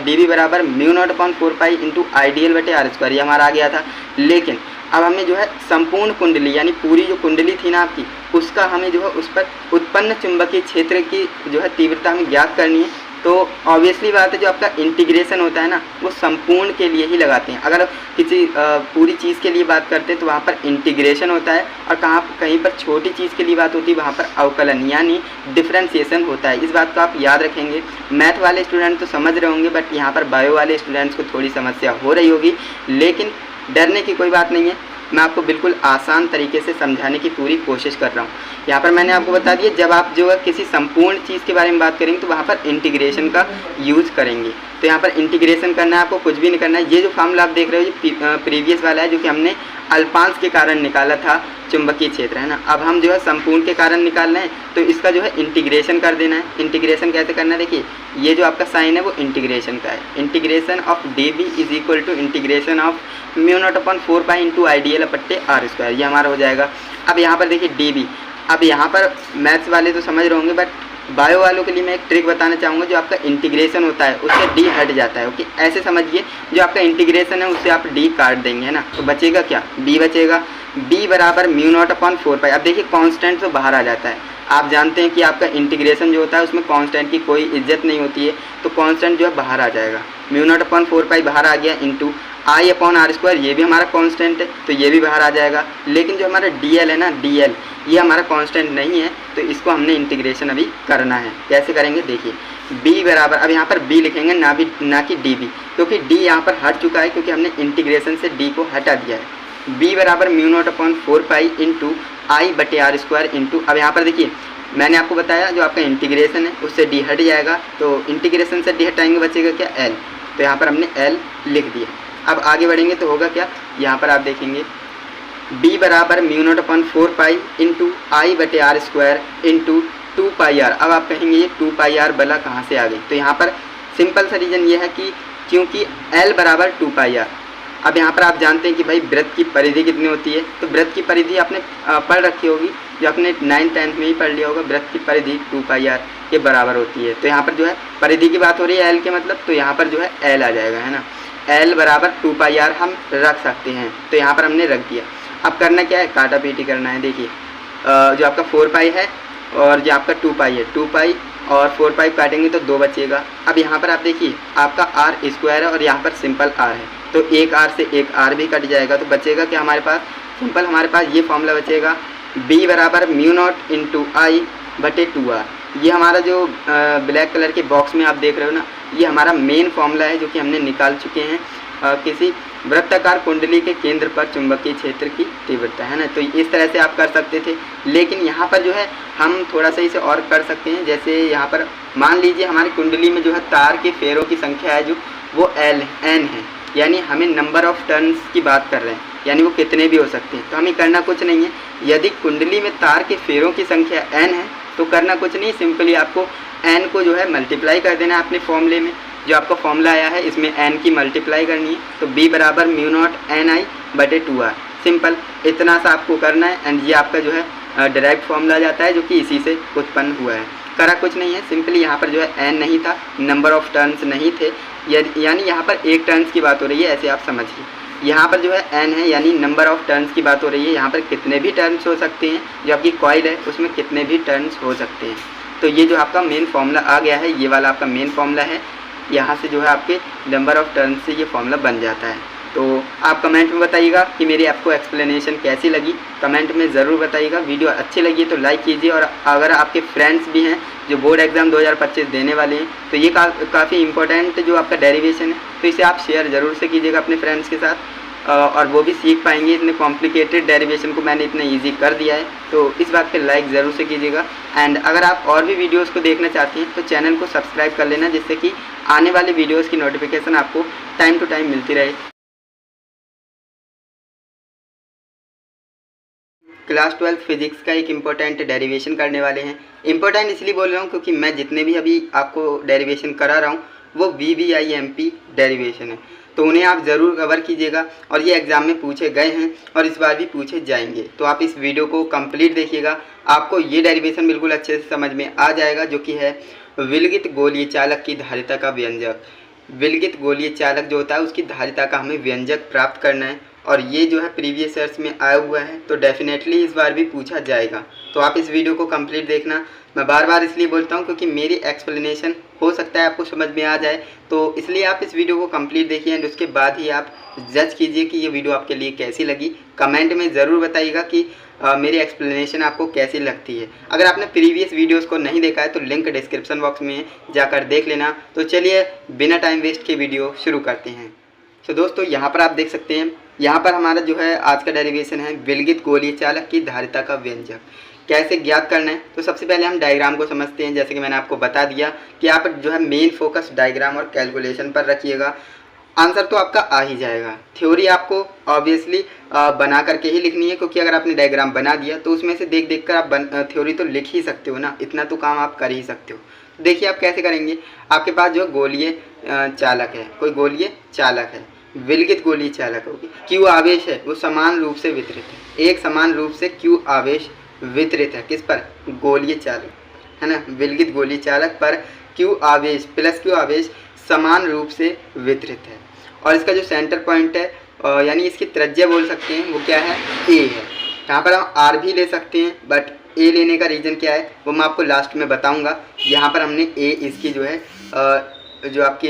dB बराबर μ0/4π इंटू आइडियल बटे r²। ये हमारा आ गया था। लेकिन अब हमें जो है संपूर्ण कुंडली, यानी पूरी जो कुंडली थी ना आपकी, उसका हमें जो है उस पर उत्पन्न चुंबकीय क्षेत्र की जो है तीव्रता हमें ज्ञात करनी है। तो ऑब्वियसली बात है, जो आपका इंटीग्रेशन होता है ना, वो संपूर्ण के लिए ही लगाते हैं। अगर किसी पूरी चीज़ के लिए बात करते हैं तो वहाँ पर इंटीग्रेशन होता है, और कहीं पर छोटी चीज़ के लिए बात होती है वहाँ पर अवकलन यानी डिफ्रेंसिएशन होता है। इस बात को आप याद रखेंगे। मैथ वाले स्टूडेंट तो समझ रहे होंगे, बट यहाँ पर बायो वाले स्टूडेंट्स को थोड़ी समस्या हो रही होगी, लेकिन डरने की कोई बात नहीं है। मैं आपको बिल्कुल आसान तरीके से समझाने की पूरी कोशिश कर रहा हूँ। यहाँ पर मैंने आपको बता दिया, जब आप जो है किसी संपूर्ण चीज़ के बारे में बात करेंगे तो वहाँ पर इंटीग्रेशन का यूज़ करेंगे। तो यहाँ पर इंटीग्रेशन करना है, आपको कुछ भी नहीं करना है। ये जो फार्मूला आप देख रहे हो ये प्रीवियस वाला है, जो कि हमने अल्पांश के कारण निकाला था चुंबकीय क्षेत्र, है ना। अब हम जो है संपूर्ण के कारण निकाल रहे हैं, तो इसका जो है इंटीग्रेशन कर देना है। इंटीग्रेशन कैसे करना है? देखिए, ये जो आपका साइन है वो इंटीग्रेशन का है। Integration of dB is equal to integration of μ0/4π into ideal बट्टे r²। ये हमारा हो जाएगा। अब यहाँ पर देखिए dB, अब यहाँ पर मैथ्स वाले तो समझ रहे होंगे, बट बायो वालों के लिए मैं एक ट्रिक बताना चाहूँगा। जो आपका इंटीग्रेशन होता है उससे d हट जाता है। ओके, ऐसे समझिए, जो आपका इंटीग्रेशन है उससे आप d काट देंगे, है ना। तो बचेगा क्या? b बचेगा। b बराबर μ0/4π। अब देखिए कांस्टेंट तो बाहर आ जाता है। आप जानते हैं कि आपका इंटीग्रेशन जो होता है उसमें कांस्टेंट की कोई इज्जत नहीं होती है, तो कांस्टेंट जो है बाहर आ जाएगा। μ0/4π बाहर आ गया, इंटू I/r²। ये भी हमारा कांस्टेंट है, तो ये भी बाहर आ जाएगा। लेकिन जो हमारा dl है ना, dl ये हमारा कांस्टेंट नहीं है, तो इसको हमने इंटीग्रेशन अभी करना है। कैसे करेंगे? देखिए, b बराबर, अब यहाँ पर b लिखेंगे ना कि db, क्योंकि d यहाँ पर हट चुका है, क्योंकि हमने इंटीग्रेशन से d को हटा दिया है। b बराबर μ0/4π इंटू I/r² इंटू, अब यहाँ पर देखिए मैंने आपको बताया जो आपका इंटीग्रेशन है उससे d हट जाएगा, तो इंटीग्रेशन से d हटाएंगे, बचेगा क्या? l। तो यहाँ पर हमने l लिख दिया। अब आगे बढ़ेंगे तो होगा क्या? यहाँ पर आप देखेंगे b बराबर μ0/4π इंटू I/r² इंटू 2πr। अब आप कहेंगे ये 2πr बला कहाँ से आ गई? तो यहाँ पर सिंपल सा रीज़न ये है कि क्योंकि l बराबर 2πr। अब यहाँ पर आप जानते हैं कि भाई वृत्त की परिधि कितनी होती है, तो वृत्त की परिधि आपने पढ़ रखी होगी, जो आपने 9th-10th में ही पढ़ लिया होगा। वृत्त की परिधि 2πr के बराबर होती है। तो यहाँ पर जो है परिधि की बात हो रही है एल के मतलब, तो यहाँ पर जो है एल आ जाएगा, है ना। एल बराबर 2πr हम रख सकते हैं, तो यहाँ पर हमने रख दिया। अब करना क्या है, काटा पीटी करना है। देखिए जो आपका 4π है और जो आपका 2π है, 2π और 4π काटेंगे तो 2 बचेगा। अब यहाँ पर आप देखिए आपका आर स्क्वायर है और यहाँ पर सिंपल आर है, तो एक आर से एक आर भी कट जाएगा, तो बचेगा क्या हमारे पास, सिंपल हमारे पास ये फॉर्मूला बचेगा, b बराबर μ0 इंटू आई बटे 2r। ये हमारा जो ब्लैक कलर के बॉक्स में आप देख रहे हो ना, ये हमारा मेन फॉर्मूला है जो कि हमने निकाल चुके हैं किसी वृत्ताकार कुंडली के केंद्र पर चुंबकीय क्षेत्र की तीव्रता, है ना। तो इस तरह से आप कर सकते थे, लेकिन यहाँ पर जो है हम थोड़ा सा इसे और कर सकते हैं। जैसे यहाँ पर मान लीजिए हमारी कुंडली में जो है तार के फेरों की संख्या है जो वो n है, यानी हमें नंबर ऑफ टर्न्स की बात कर रहे हैं, यानी वो कितने भी हो सकते हैं। तो हमें करना कुछ नहीं है, यदि कुंडली में तार के फेरों की संख्या n है तो करना कुछ नहीं, सिंपली आपको n को जो है मल्टीप्लाई कर देना है अपने फॉर्मूले में। जो आपका फॉर्मूला आया है इसमें n की मल्टीप्लाई करनी है, तो b बराबर μ0 ni बटे 2r, सिंपल इतना सा आपको करना है। एंड ये आपका जो है डायरेक्ट फॉर्मूला जाता है जो कि इसी से उत्पन्न हुआ है। करा कुछ नहीं है, सिंपली यहाँ पर जो है n नहीं था, नंबर ऑफ टर्न्स नहीं थे, यानी यहाँ पर एक टर्न्स की बात हो रही है, ऐसे आप समझिए। यहाँ पर जो है n है यानी नंबर ऑफ टर्न्स की बात हो रही है, यहाँ पर कितने भी टर्न्स हो सकते हैं, जो आपकी कॉइल है उसमें कितने भी टर्न्स हो सकते हैं। तो ये जो आपका मेन फॉर्मूला आ गया है, ये वाला आपका मेन फॉर्मूला है, यहाँ से जो है आपके नंबर ऑफ टर्न्स से ये फॉर्मूला बन जाता है। तो आप कमेंट में बताइएगा कि मेरी आपको एक्सप्लेनेशन कैसी लगी, कमेंट में ज़रूर बताइएगा। वीडियो अच्छी लगी तो लाइक कीजिए, और अगर आपके फ्रेंड्स भी हैं जो बोर्ड एग्ज़ाम 2025 देने वाले हैं, तो ये काफ़ी इंपॉर्टेंट जो आपका डेरिवेशन है, तो इसे आप शेयर ज़रूर से कीजिएगा अपने फ्रेंड्स के साथ, और वो भी सीख पाएंगे। इतने कॉम्प्लिकेटेड डेरिवेशन को मैंने इतना इजी कर दिया है, तो इस बात पे लाइक ज़रूर से कीजिएगा। एंड अगर आप और भी वीडियोस को देखना चाहते हैं तो चैनल को सब्सक्राइब कर लेना, जिससे कि आने वाले वीडियोस की नोटिफिकेशन आपको टाइम टू टाइम मिलती रहे। क्लास 12 फिजिक्स का एक इम्पोर्टेंट डेरिवेशन करने वाले हैं। इम्पोर्टेंट इसलिए बोल रहा हूँ क्योंकि मैं जितने भी अभी आपको डेरिवेशन करा रहा हूँ वो VVIMP डेरिवेशन है, तो उन्हें आप ज़रूर कवर कीजिएगा, और ये एग्ज़ाम में पूछे गए हैं और इस बार भी पूछे जाएंगे। तो आप इस वीडियो को कंप्लीट देखिएगा, आपको ये डेरिवेशन बिल्कुल अच्छे से समझ में आ जाएगा, जो कि है विलगित गोलीय चालक की धारिता का व्यंजक। विलगित गोलीय चालक जो होता है उसकी धारिता का हमें व्यंजक प्राप्त करना है, और ये जो है प्रीवियस ईयर्स में आया हुआ है, तो डेफिनेटली इस बार भी पूछा जाएगा। तो आप इस वीडियो को कंप्लीट देखना। मैं बार बार इसलिए बोलता हूँ क्योंकि मेरी एक्सप्लेनेशन हो सकता है आपको समझ में आ जाए, तो इसलिए आप इस वीडियो को कंप्लीट देखिए, एंड उसके बाद ही आप जज कीजिए कि ये वीडियो आपके लिए कैसी लगी। कमेंट में ज़रूर बताइएगा कि मेरी एक्सप्लेनेशन आपको कैसी लगती है। अगर आपने प्रीवियस वीडियोस को नहीं देखा है तो लिंक डिस्क्रिप्शन बॉक्स में जाकर देख लेना। तो चलिए बिना टाइम वेस्ट के वीडियो शुरू करते हैं। तो दोस्तों यहाँ पर आप देख सकते हैं, यहाँ पर हमारा जो है आज का डेरिवेशन है विलगित गोलीय चालक की धारिता का व्यंजक। कैसे ज्ञात करना है, तो सबसे पहले हम डायग्राम को समझते हैं। जैसे कि मैंने आपको बता दिया कि आप जो है मेन फोकस डायग्राम और कैलकुलेशन पर रखिएगा, आंसर तो आपका आ ही जाएगा। थ्योरी आपको ऑब्वियसली बना करके ही लिखनी है, क्योंकि अगर आपने डायग्राम बना दिया तो उसमें से देख देख कर आप थ्योरी तो लिख ही सकते हो ना, इतना तो काम आप कर ही सकते हो। देखिए आप कैसे करेंगे। आपके पास जो गोलीय चालक है, कोई गोलीय चालक है, विलगित गोलीय चालक होगी, क्यू आवेश है वो समान रूप से वितरित है, एक समान रूप से क्यू आवेश वितरित है किस पर, गोलीय चालक, है ना। विलगित गोलीय चालक पर क्यू आवेश प्लस क्यू आवेश समान रूप से वितरित है, और इसका जो सेंटर पॉइंट है यानी इसकी त्रिज्या बोल सकते हैं वो क्या है, ए है। यहाँ पर हम आर भी ले सकते हैं, बट ए लेने का रीज़न क्या है वो मैं आपको लास्ट में बताऊँगा। यहाँ पर हमने ए इसकी जो है जो आपकी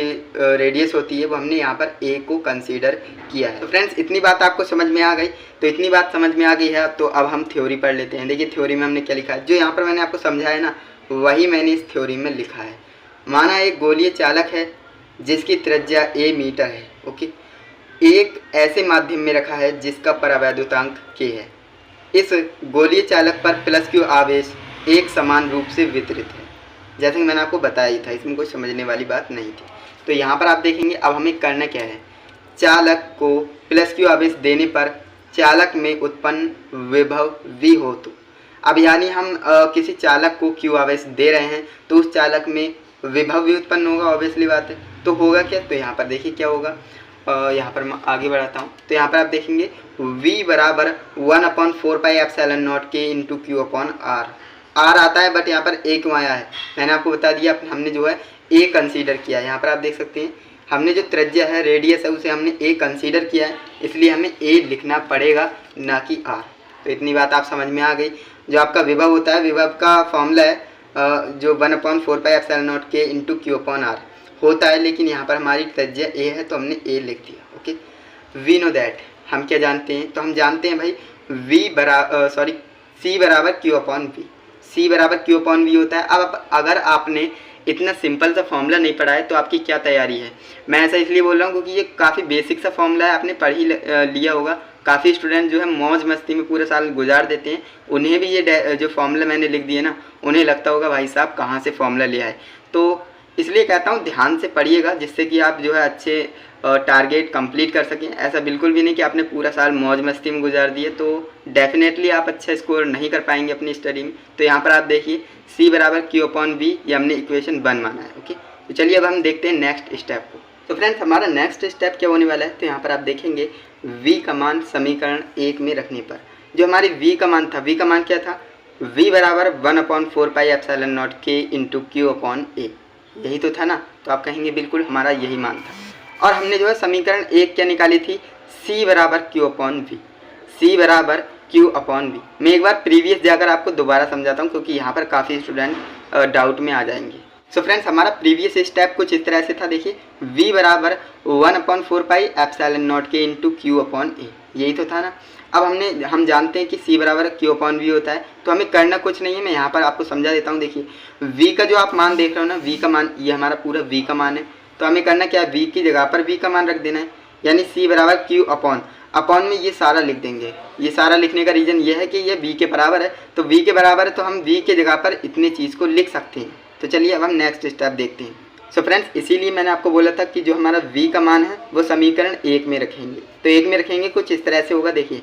रेडियस होती है वो हमने यहाँ पर ए को कंसीडर किया है। तो फ्रेंड्स इतनी बात आपको समझ में आ गई, तो इतनी बात समझ में आ गई है, तो अब हम थ्योरी पढ़ लेते हैं। देखिए थ्योरी में हमने क्या लिखा है, जो यहाँ पर मैंने आपको समझाया ना वही मैंने इस थ्योरी में लिखा है। माना एक गोलीय चालक है जिसकी त्रिज्या ए मीटर है, ओके, एक ऐसे माध्यम में रखा है जिसका परावैद्युतांक k है। इस गोलीय चालक पर प्लस क्यू आवेश एक समान रूप से वितरित है, जैसे कि मैंने आपको बताया ही था, इसमें कोई समझने वाली बात नहीं थी। तो यहाँ पर आप देखेंगे अब हमें करना क्या है, चालक को प्लस क्यू आवेश देने पर चालक में उत्पन्न विभव v हो, तो अब यानी हम किसी चालक को क्यू आवेश दे रहे हैं तो उस चालक में विभव भी उत्पन्न होगा, ऑब्वियसली बात है। तो होगा क्या, तो यहाँ पर देखिए क्या होगा, यहाँ पर मैं आगे बढ़ाता हूँ। तो यहाँ पर आप देखेंगे v बराबर 1/4πε0 k into q upon R. R आता है बट यहाँ पर a क्यों आया है, मैंने आपको बता दिया, हमने जो है a कंसीडर किया है। यहाँ पर आप देख सकते हैं हमने जो त्रिज्या है, रेडियस है, उसे हमने a कंसीडर किया है, इसलिए हमें a लिखना पड़ेगा ना कि r। तो इतनी बात आप समझ में आ गई। जो आपका विभव होता है, विभव का फॉर्मूला है जो 1/4πε0 k into q upon R होता है, लेकिन यहाँ पर हमारी त्रिज्या a है तो हमने a लिख दिया। ओके, वी नो दैट, हम क्या जानते हैं, तो हम जानते हैं भाई c बराबर q अपॉन v। c बराबर q अपॉन v होता है। अब अगर आपने इतना सिंपल सा फॉर्मूला नहीं पढ़ा है तो आपकी क्या तैयारी है। मैं ऐसा इसलिए बोल रहा हूँ क्योंकि ये काफ़ी बेसिक सा फॉर्मूला है, आपने पढ़ ही लिया होगा। काफ़ी स्टूडेंट जो है मौज मस्ती में पूरे साल गुजार देते हैं, उन्हें भी ये जो फॉर्मूला मैंने लिख दिया ना, उन्हें लगता होगा भाई साहब कहाँ से फॉर्मूला लिया है। तो इसलिए कहता हूँ ध्यान से पढ़िएगा, जिससे कि आप जो है अच्छे टारगेट कंप्लीट कर सकें। ऐसा बिल्कुल भी नहीं कि आपने पूरा साल मौज मस्ती में गुजार दिए तो डेफिनेटली आप अच्छा स्कोर नहीं कर पाएंगे अपनी स्टडी में। तो यहाँ पर आप देखिए c बराबर q अपॉन v, ये हमने इक्वेशन 1 माना है। ओके, तो चलिए अब हम देखते हैं नेक्स्ट स्टेप को। तो फ्रेंड्स हमारा नेक्स्ट स्टेप क्या होने वाला है, तो यहाँ पर आप देखेंगे v का मान समीकरण 1 में रखने पर जो हमारी v का मान था, v का मान क्या था, v बराबर 1/4πε0 k into q upon a, यही तो था ना। तो आप कहेंगे बिल्कुल हमारा यही मान था। और हमने जो है समीकरण 1 क्या निकाली थी, c बराबर q अपॉन v, c बराबर q अपॉन v। मैं एक बार प्रीवियस जाकर आपको दोबारा समझाता हूँ क्योंकि यहाँ पर काफ़ी स्टूडेंट डाउट में आ जाएंगे। सो फ्रेंड्स हमारा प्रीवियस स्टेप कुछ इस तरह से था, देखिए v बराबर 1/4πε0 k into q upon a, यही तो था ना। अब हम जानते हैं कि c बराबर q अपॉन v होता है, तो हमें करना कुछ नहीं है, मैं यहाँ पर आपको समझा देता हूँ। देखिए v का जो आप मान देख रहे हो ना, v का मान, ये हमारा पूरा v का मान है, तो हमें करना क्या है, v की जगह पर v का मान रख देना है, यानी c बराबर q अपॉन में ये सारा लिख देंगे। ये सारा लिखने का रीज़न ये है कि ये v के बराबर है, तो v के बराबर है तो हम v के जगह पर इतनी चीज़ को लिख सकते हैं। तो चलिए अब हम नेक्स्ट स्टेप देखते हैं। सो फ्रेंड्स इसीलिए मैंने आपको बोला था कि जो हमारा v का मान है वो समीकरण 1 में रखेंगे। तो 1 में रखेंगे कुछ इस तरह से होगा, देखिए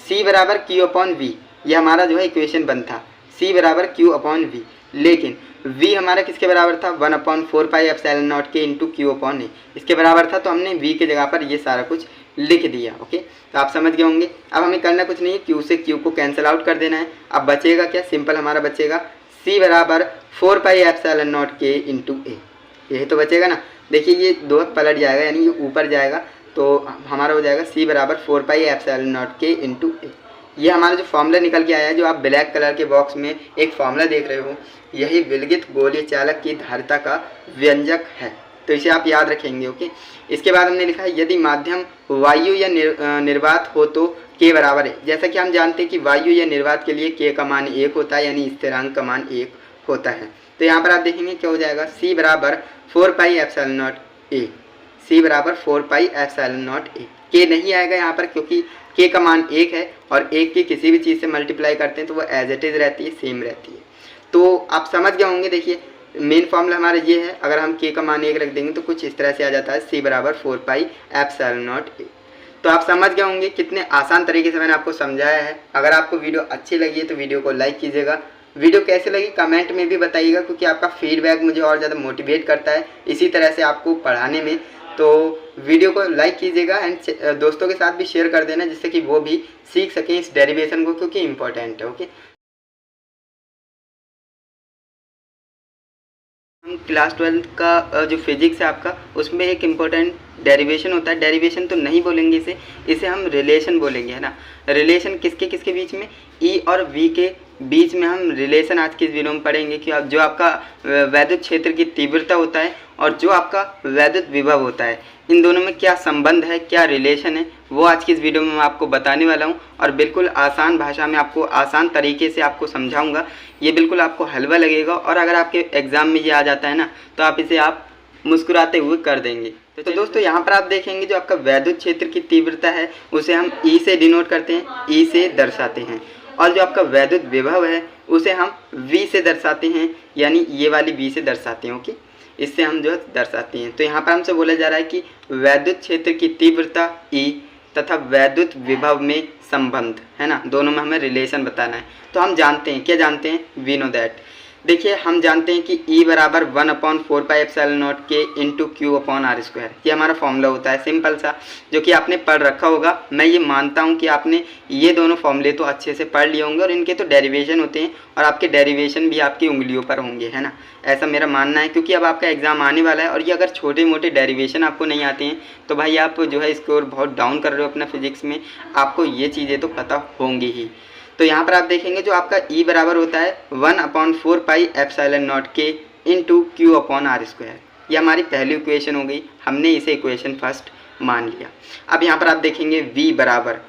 c बराबर q अपॉन v, ये हमारा जो है इक्वेशन 1 था, c बराबर q अपॉन v, लेकिन v हमारा किसके बराबर था, 1/4πε0 k into q upon a, इसके बराबर था, तो हमने v के जगह पर ये सारा कुछ लिख दिया। ओके, तो आप समझ गए होंगे। अब हमें करना कुछ नहीं है, q से q को कैंसिल आउट कर देना है। अब बचेगा क्या, सिंपल हमारा बचेगा c बराबर 4πε0 k इंटू a, यही तो बचेगा ना। देखिए ये 2 पलट जाएगा, यानी ये ऊपर जाएगा, तो हमारा हो जाएगा c बराबर 4πε0 k इंटू a। ये हमारा जो फॉर्मूला निकल के आया है, जो आप ब्लैक कलर के बॉक्स में एक फॉर्मूला देख रहे हो, यही विलगित गोलीय चालक की धारिता का व्यंजक है, तो इसे आप याद रखेंगे। ओके, इसके बाद हमने लिखा है यदि माध्यम वायु या निर्वात हो तो k बराबर है। जैसा कि हम जानते हैं कि वायु या निर्वात के लिए k का मान 1 होता है, यानी स्थिरांक का मान 1 होता है। तो यहाँ पर आप देखेंगे क्या हो जाएगा, c बराबर 4πε0 a, c बराबर 4πε0 a। k नहीं आएगा यहाँ पर क्योंकि k का मान 1 है, और 1 की किसी भी चीज़ से मल्टीप्लाई करते हैं तो वो एज इट इज़ रहती है, सेम रहती है। तो आप समझ गए होंगे। देखिए मेन फॉर्मूला हमारा ये है, अगर हम k का मान 1 रख देंगे तो कुछ इस तरह से आ जाता है, c बराबर 4πε0 a। तो आप समझ गए होंगे कितने आसान तरीके से मैंने आपको समझाया है। अगर आपको वीडियो अच्छी लगी है तो वीडियो को लाइक कीजिएगा, वीडियो कैसे लगी कमेंट में भी बताइएगा, क्योंकि आपका फीडबैक मुझे और ज़्यादा मोटिवेट करता है इसी तरह से आपको पढ़ाने में। तो वीडियो को लाइक कीजिएगा एंड दोस्तों के साथ भी शेयर कर देना, जिससे कि वो भी सीख सकें इस डेरिवेशन को, क्योंकि इम्पोर्टेंट है। ओके, हम क्लास 12 का जो फिजिक्स है आपका, उसमें एक इम्पोर्टेंट डेरिवेशन होता है। डेरिवेशन तो नहीं बोलेंगे इसे हम रिलेशन बोलेंगे, है ना। रिलेशन किसके किसके बीच में, ई और वी के बीच में हम रिलेशन आज के इस वीडियो में पढ़ेंगे कि जो आपका वैद्युत क्षेत्र की तीव्रता होता है और जो आपका वैद्युत विभव होता है, इन दोनों में क्या संबंध है, क्या रिलेशन है, वो आज की इस वीडियो में मैं आपको बताने वाला हूँ। और बिल्कुल आसान भाषा में आपको आसान तरीके से आपको समझाऊंगा। ये बिल्कुल आपको हलवा लगेगा, और अगर आपके एग्ज़ाम में ये आ जाता है ना, तो आप इसे आप मुस्कुराते हुए कर देंगे। तो दोस्तों यहाँ पर आप देखेंगे जो आपका वैद्युत क्षेत्र की तीव्रता है उसे हम ई से डिनोट करते हैं, ई से दर्शाते हैं। और जो आपका वैद्युत विभव है उसे हम वी से दर्शाते हैं, यानी ये वाली वी से दर्शाते हैं। ओके, इससे हम जो है दर्शाते हैं। तो यहाँ पर हमसे बोला जा रहा है कि वैद्युत क्षेत्र की तीव्रता ई तथा वैद्युत विभव में संबंध, है ना, दोनों में हमें रिलेशन बताना है। तो हम जानते हैं, क्या जानते हैं, वी नो दैट देखिए हम जानते हैं कि E बराबर 1/4πε0 के इंटू Q/r²। ये हमारा फॉर्मूला होता है सिंपल सा, जो कि आपने पढ़ रखा होगा। मैं ये मानता हूँ कि आपने ये दोनों फॉर्मूले तो अच्छे से पढ़ लिए होंगे और इनके तो डेरिवेशन होते हैं और आपके डेरिवेशन भी आपकी उंगलियों पर होंगे, है ना। ऐसा मेरा मानना है, क्योंकि अब आपका एग्ज़ाम आने वाला है और ये अगर छोटे मोटे डेरिवेशन आपको नहीं आते हैं तो भाई आप जो है स्कोर बहुत डाउन कर रहे हो अपना फिजिक्स में। आपको ये चीज़ें तो पता होंगी ही। तो यहाँ पर आप देखेंगे जो आपका E बराबर होता है 1/4πε0 के इंटू Q/r²। ये हमारी पहली इक्वेशन हो गई, हमने इसे इक्वेशन फर्स्ट मान लिया। अब यहाँ पर आप देखेंगे V बराबर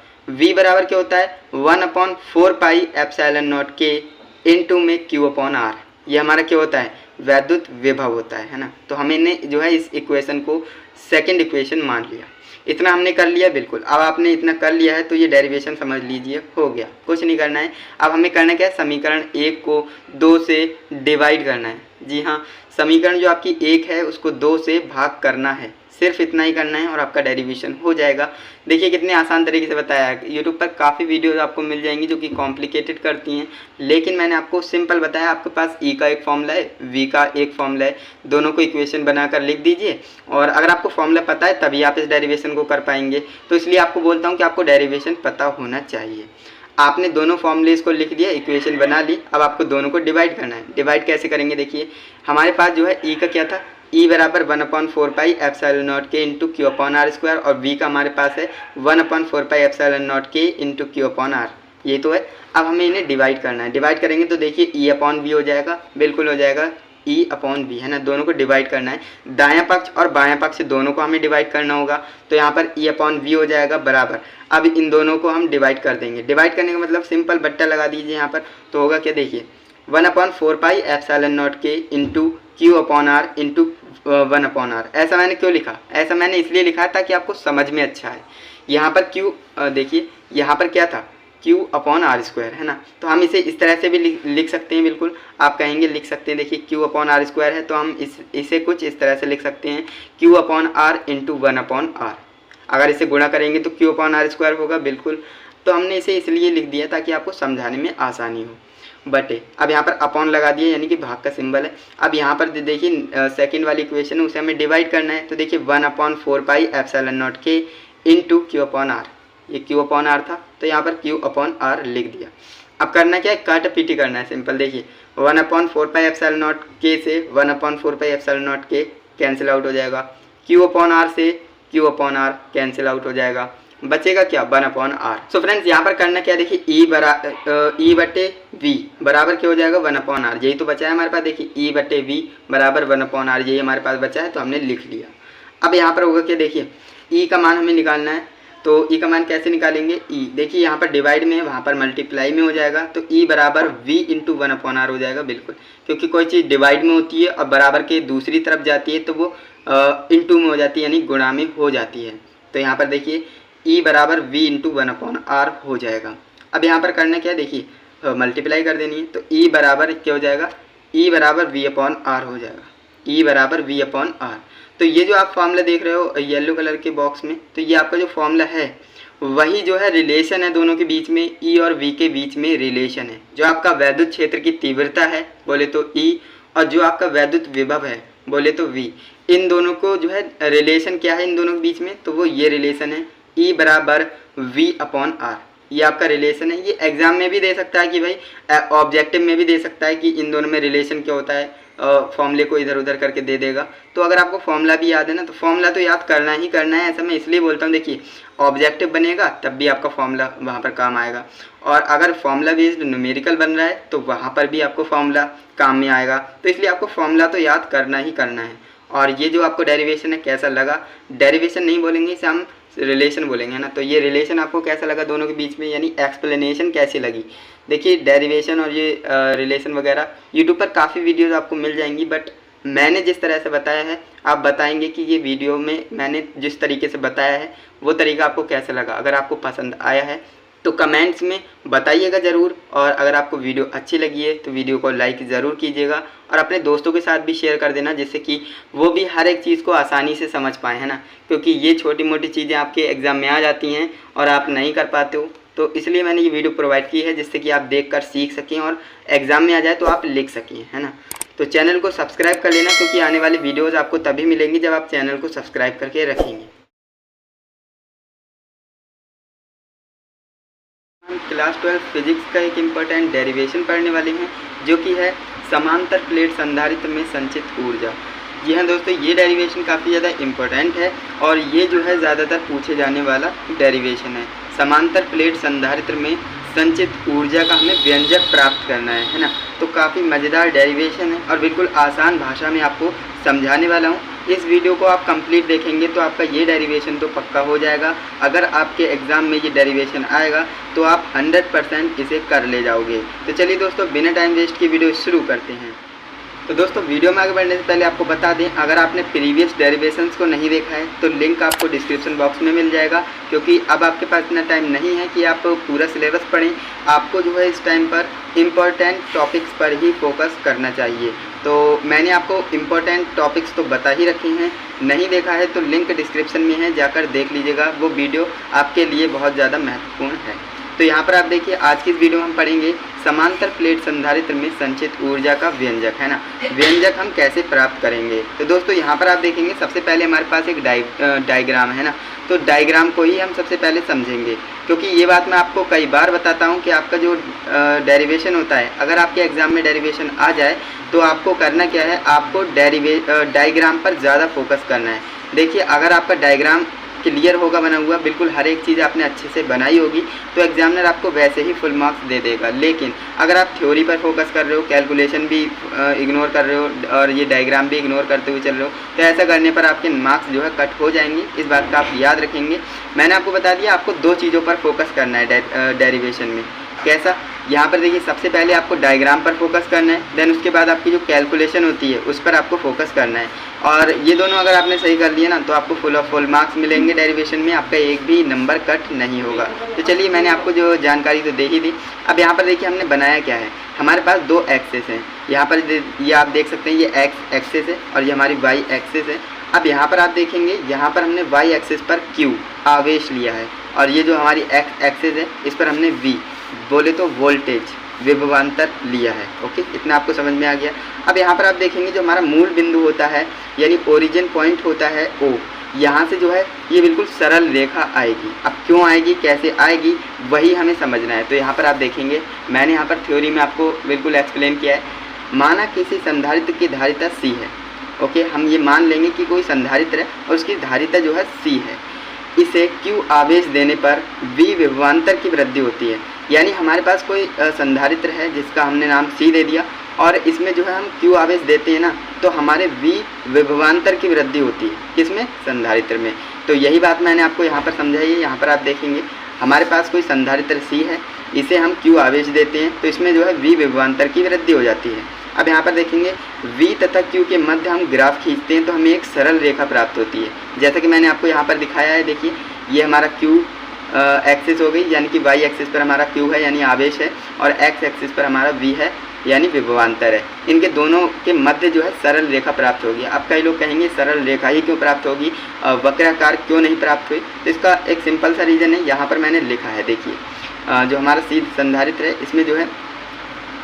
क्या होता है 1/4πε0 के इंटू में Q/r। ये हमारा क्या होता है वैद्युत विभव होता है ना। तो हमने जो है इस इक्वेशन को सेकंड इक्वेशन मान लिया। इतना हमने कर लिया, बिल्कुल। अब आपने इतना कर लिया है तो ये डेरिवेशन समझ लीजिए हो गया, कुछ नहीं करना है। अब हमें करना क्या है, समीकरण 1 को 2 से डिवाइड करना है। जी हाँ, समीकरण जो आपकी 1 है उसको 2 से भाग करना है, सिर्फ इतना ही करना है और आपका डेरिवेशन हो जाएगा। देखिए कितने आसान तरीके से बताया है। यूट्यूब पर काफ़ी वीडियोस आपको मिल जाएंगी जो कि कॉम्प्लिकेटेड करती हैं, लेकिन मैंने आपको सिंपल बताया। आपके पास E का एक फॉर्मूला है, V का एक फॉर्मूला है, दोनों को इक्वेशन बनाकर लिख दीजिए। और अगर आपको फॉर्मूला पता है तभी आप इस डेरिवेशन को कर पाएंगे। तो इसलिए आपको बोलता हूँ कि आपको डेरिवेशन पता होना चाहिए। आपने दोनों फॉर्मूलेस को लिख दिया, इक्वेशन बना ली। अब आपको दोनों को डिवाइड करना है। डिवाइड कैसे करेंगे, देखिए हमारे पास जो है E का क्या था, E बराबर 1/4πε0 के इंटू Q/r² और V का हमारे पास है 1/4πε0 के इंटू Q/r। ये तो है। अब हमें इन्हें डिवाइड करना है। डिवाइड करेंगे तो देखिए E/V हो जाएगा, बिल्कुल हो जाएगा E/V, है ना। दोनों को डिवाइड करना है, दायां पक्ष और बायां पक्ष दोनों को हमें डिवाइड करना होगा। तो यहाँ पर E/V हो जाएगा बराबर। अब इन दोनों को हम डिवाइड कर देंगे। डिवाइड करने का मतलब सिंपल बट्टा लगा दीजिए यहाँ पर। तो होगा क्या, देखिए 1/4πε0 के इंटू Q/r इंटू 1/r। ऐसा मैंने क्यों लिखा, ऐसा मैंने इसलिए लिखा ताकि आपको समझ में अच्छा है। यहाँ पर Q देखिए यहाँ पर क्या था Q/r², है ना। तो हम इसे इस तरह से भी लिख सकते हैं, बिल्कुल आप कहेंगे लिख सकते हैं। देखिए Q/r² है तो हम इसे कुछ इस तरह से लिख सकते हैं Q/r इंटू 1/r। अगर इसे गुणा करेंगे तो Q/r² होगा, बिल्कुल। तो हमने इसे इसलिए लिख दिया ताकि आपको समझाने में आसानी हो। बटे अब यहाँ पर अपॉन लगा दिया, यानी कि भाग का सिंबल है। अब यहाँ पर देखिए सेकंड वाली इक्वेशन है, उसे हमें डिवाइड करना है। तो देखिए 1/4πε0 के इंटू Q/r। ये Q/r था तो यहाँ पर Q/r लिख दिया। अब करना क्या है, काट पीटी करना है, सिंपल। देखिए 1/4πε0 के से 1/4πε0 के कैंसिल आउट हो जाएगा, Q/r से Q/r कैंसिल आउट हो जाएगा, बचेगा क्या 1/r। सो फ्रेंड्स यहाँ पर करना क्या, देखिए E/V बराबर क्या हो जाएगा 1/r। यही तो बचा है हमारे पास। देखिए E/V बराबर 1/r, यही हमारे पास बचा है तो हमने लिख लिया। अब यहाँ पर होगा क्या, देखिए E का मान हमें निकालना है। तो E का मान कैसे निकालेंगे, E देखिए यहाँ पर डिवाइड में है, वहाँ पर मल्टीप्लाई में हो जाएगा। तो E बराबर V इंटू 1/r हो जाएगा, बिल्कुल। क्योंकि कोई चीज़ डिवाइड में होती है और बराबर के दूसरी तरफ जाती है तो वो इंटू में हो जाती है, यानी गुणा में हो जाती है। तो यहाँ पर देखिए E बराबर V इंटू 1/r हो जाएगा। अब यहाँ पर करना क्या है, देखिए मल्टीप्लाई कर देनी है। तो E बराबर क्या हो जाएगा, E बराबर V/r हो जाएगा, E बराबर V/r। तो ये जो आप फॉर्मूला देख रहे हो येलो कलर के बॉक्स में, तो ये आपका जो फॉर्मूला है वही जो है रिलेशन है दोनों के बीच में, E और V के बीच में रिलेशन है। जो आपका वैद्युत क्षेत्र की तीव्रता है बोले तो E, और जो आपका वैद्युत विभव है बोले तो V, इन दोनों को जो है रिलेशन क्या है इन दोनों के बीच में, तो वो ये रिलेशन है E बराबर V/r। ये आपका रिलेशन है। ये एग्जाम में भी दे सकता है कि भाई ऑब्जेक्टिव में भी दे सकता है कि इन दोनों में रिलेशन क्या होता है, फॉर्मूले को इधर उधर करके दे देगा। तो अगर आपको फॉर्मूला भी याद है ना, तो फॉर्मूला तो याद करना ही करना है। ऐसा मैं इसलिए बोलता हूँ, देखिए ऑब्जेक्टिव बनेगा तब भी आपका फॉर्मूला वहाँ पर काम आएगा, और अगर फॉर्मूला बेस्ड न्यूमेरिकल बन रहा है तो वहाँ पर भी आपको फॉर्मूला काम में आएगा। तो इसलिए आपको फॉर्मूला तो याद करना ही करना है। और ये जो आपको डेरिवेशन है कैसा लगा, डेरिवेशन नहीं बोलेंगे इसे हम रिलेशन बोलेंगे ना। तो ये रिलेशन आपको कैसा लगा दोनों के बीच में, यानी एक्सप्लेनेशन कैसी लगी। देखिए डेरिवेशन और ये रिलेशन वगैरह यूट्यूब पर काफ़ी वीडियोस आपको मिल जाएंगी, बट मैंने जिस तरह से बताया है आप बताएंगे कि ये वीडियो में मैंने जिस तरीके से बताया है वो तरीका आपको कैसा लगा। अगर आपको पसंद आया है तो कमेंट्स में बताइएगा ज़रूर, और अगर आपको वीडियो अच्छी लगी है तो वीडियो को लाइक ज़रूर कीजिएगा और अपने दोस्तों के साथ भी शेयर कर देना, जिससे कि वो भी हर एक चीज़ को आसानी से समझ पाएँ, है ना। क्योंकि ये छोटी मोटी चीज़ें आपके एग्ज़ाम में आ जाती हैं और आप नहीं कर पाते हो, तो इसलिए मैंने ये वीडियो प्रोवाइड की है, जिससे कि आप देखकर सीख सकें और एग्ज़ाम में आ जाए तो आप लिख सकें, है ना। तो चैनल को सब्सक्राइब कर लेना, क्योंकि आने वाली वीडियोज़ आपको तभी मिलेंगी जब आप चैनल को सब्सक्राइब करके रखेंगे। हम क्लास 12 फिजिक्स का एक इम्पोर्टेंट डेरिवेशन पढ़ने वाले हैं, जो कि है समांतर प्लेट संधारित्र में संचित ऊर्जा। जी हाँ दोस्तों, ये डेरिवेशन काफ़ी ज़्यादा इम्पोर्टेंट है और ये जो है ज़्यादातर पूछे जाने वाला डेरिवेशन है। समांतर प्लेट संधारित्र में संचित ऊर्जा का हमें व्यंजक प्राप्त करना है ना। तो काफ़ी मज़ेदार डेरिवेशन है और बिल्कुल आसान भाषा में आपको समझाने वाला हूँ। इस वीडियो को आप कंप्लीट देखेंगे तो आपका ये डेरिवेशन तो पक्का हो जाएगा। अगर आपके एग्ज़ाम में ये डेरिवेशन आएगा तो आप 100% इसे कर ले जाओगे। तो चलिए दोस्तों, बिना टाइम वेस्ट की वीडियो शुरू करते हैं। तो दोस्तों, वीडियो में आगे बढ़ने से पहले आपको बता दें, अगर आपने प्रीवियस डेरिवेशंस को नहीं देखा है तो लिंक आपको डिस्क्रिप्शन बॉक्स में मिल जाएगा, क्योंकि अब आपके पास इतना टाइम नहीं है कि आप पूरा सिलेबस पढ़ें। आपको जो है इस टाइम पर इम्पोर्टेंट टॉपिक्स पर ही फोकस करना चाहिए। तो मैंने आपको इम्पोर्टेंट टॉपिक्स तो बता ही रखे हैं, नहीं देखा है तो लिंक डिस्क्रिप्शन में है, जाकर देख लीजिएगा। वो वीडियो आपके लिए बहुत ज़्यादा महत्वपूर्ण है। तो यहाँ पर आप देखिए, आज की इस वीडियो में हम पढ़ेंगे समांतर प्लेट संधारित्र में संचित ऊर्जा का व्यंजक, है ना। व्यंजक हम कैसे प्राप्त करेंगे। तो दोस्तों यहाँ पर आप देखेंगे, सबसे पहले हमारे पास एक डायग्राम है ना। तो डायग्राम को ही हम सबसे पहले समझेंगे, क्योंकि ये बात मैं आपको कई बार बताता हूँ कि आपका जो डेरिवेशन होता है, अगर आपके एग्ज़ाम में डेरिवेशन आ जाए तो आपको करना क्या है, आपको डायग्राम पर ज़्यादा फोकस करना है। देखिए, अगर आपका डायग्राम क्लियर होगा बना हुआ, बिल्कुल हर एक चीज़ आपने अच्छे से बनाई होगी, तो एग्जामिनर आपको वैसे ही फुल मार्क्स दे देगा। लेकिन अगर आप थ्योरी पर फोकस कर रहे हो, कैलकुलेशन भी इग्नोर कर रहे हो और ये डायग्राम भी इग्नोर करते हुए चल रहे हो, तो ऐसा करने पर आपके मार्क्स जो है कट हो जाएंगे। इस बात का आप याद रखेंगे। मैंने आपको बता दिया, आपको दो चीज़ों पर फोकस करना है डेरिवेशन में। कैसा, यहाँ पर देखिए, सबसे पहले आपको डायग्राम पर फोकस करना है, देन उसके बाद आपकी जो कैलकुलेशन होती है उस पर आपको फोकस करना है। और ये दोनों अगर आपने सही कर लिया ना, तो आपको फुल मार्क्स मिलेंगे डेरिवेशन में, आपका एक भी नंबर कट नहीं होगा। तो चलिए, मैंने आपको जो जानकारी तो दे ही दी। अब यहाँ पर देखिए, हमने बनाया क्या है, हमारे पास दो एक्सेस हैं। यहाँ पर ये आप देख सकते हैं, ये एक्स एक्सेस है और ये हमारी वाई एक्सेस है। अब यहाँ पर आप देखेंगे, यहाँ पर हमने वाई एक्सेस पर क्यू आवेश लिया है, और ये जो हमारी एक्स एक्सेस है इस पर हमने वी, बोले तो वोल्टेज, विभवांतर लिया है। ओके, इतना आपको समझ में आ गया। अब यहाँ पर आप देखेंगे, जो हमारा मूल बिंदु होता है, यानी ओरिजिन पॉइंट होता है ओ, यहाँ से जो है ये बिल्कुल सरल रेखा आएगी। अब क्यों आएगी, कैसे आएगी, वही हमें समझना है। तो यहाँ पर आप देखेंगे, मैंने यहाँ पर थ्योरी में आपको बिल्कुल एक्सप्लेन किया है। माना किसी संधारित्र की धारिता सी है। ओके, हम ये मान लेंगे कि कोई संधारित्र है और उसकी धारिता जो है सी है। इसे Q आवेश देने पर V विभवांतर की वृद्धि होती है। यानी हमारे पास कोई संधारित्र है जिसका हमने नाम C दे दिया, और इसमें जो है हम Q आवेश देते हैं ना, तो हमारे V विभवांतर की वृद्धि होती है। किसमें, संधारित्र में। तो यही बात मैंने आपको यहाँ पर समझाई है। यहाँ पर आप देखेंगे, हमारे पास कोई संधारित्र C है, इसे हम Q आवेश देते हैं, तो इसमें जो है V विभवांतर की वृद्धि हो जाती है। अब यहाँ पर देखेंगे, V तथा Q के मध्य हम ग्राफ खींचते हैं तो हमें एक सरल रेखा प्राप्त होती है, जैसा कि मैंने आपको यहाँ पर दिखाया है। देखिए, ये हमारा Q एक्सिस हो गई, यानी कि Y एक्सिस पर हमारा Q है यानी आवेश है, और X एक्सिस पर हमारा V है यानी विभवांतर है। इनके दोनों के मध्य जो है सरल रेखा प्राप्त होगी। अब कई लोग कहेंगे सरल रेखा ही क्यों प्राप्त होगी, वक्राकार क्यों नहीं प्राप्त हुई। तो इसका एक सिंपल सा रीज़न है, यहाँ पर मैंने लिखा है। देखिए, जो हमारा सीध संधारित्र है, इसमें जो है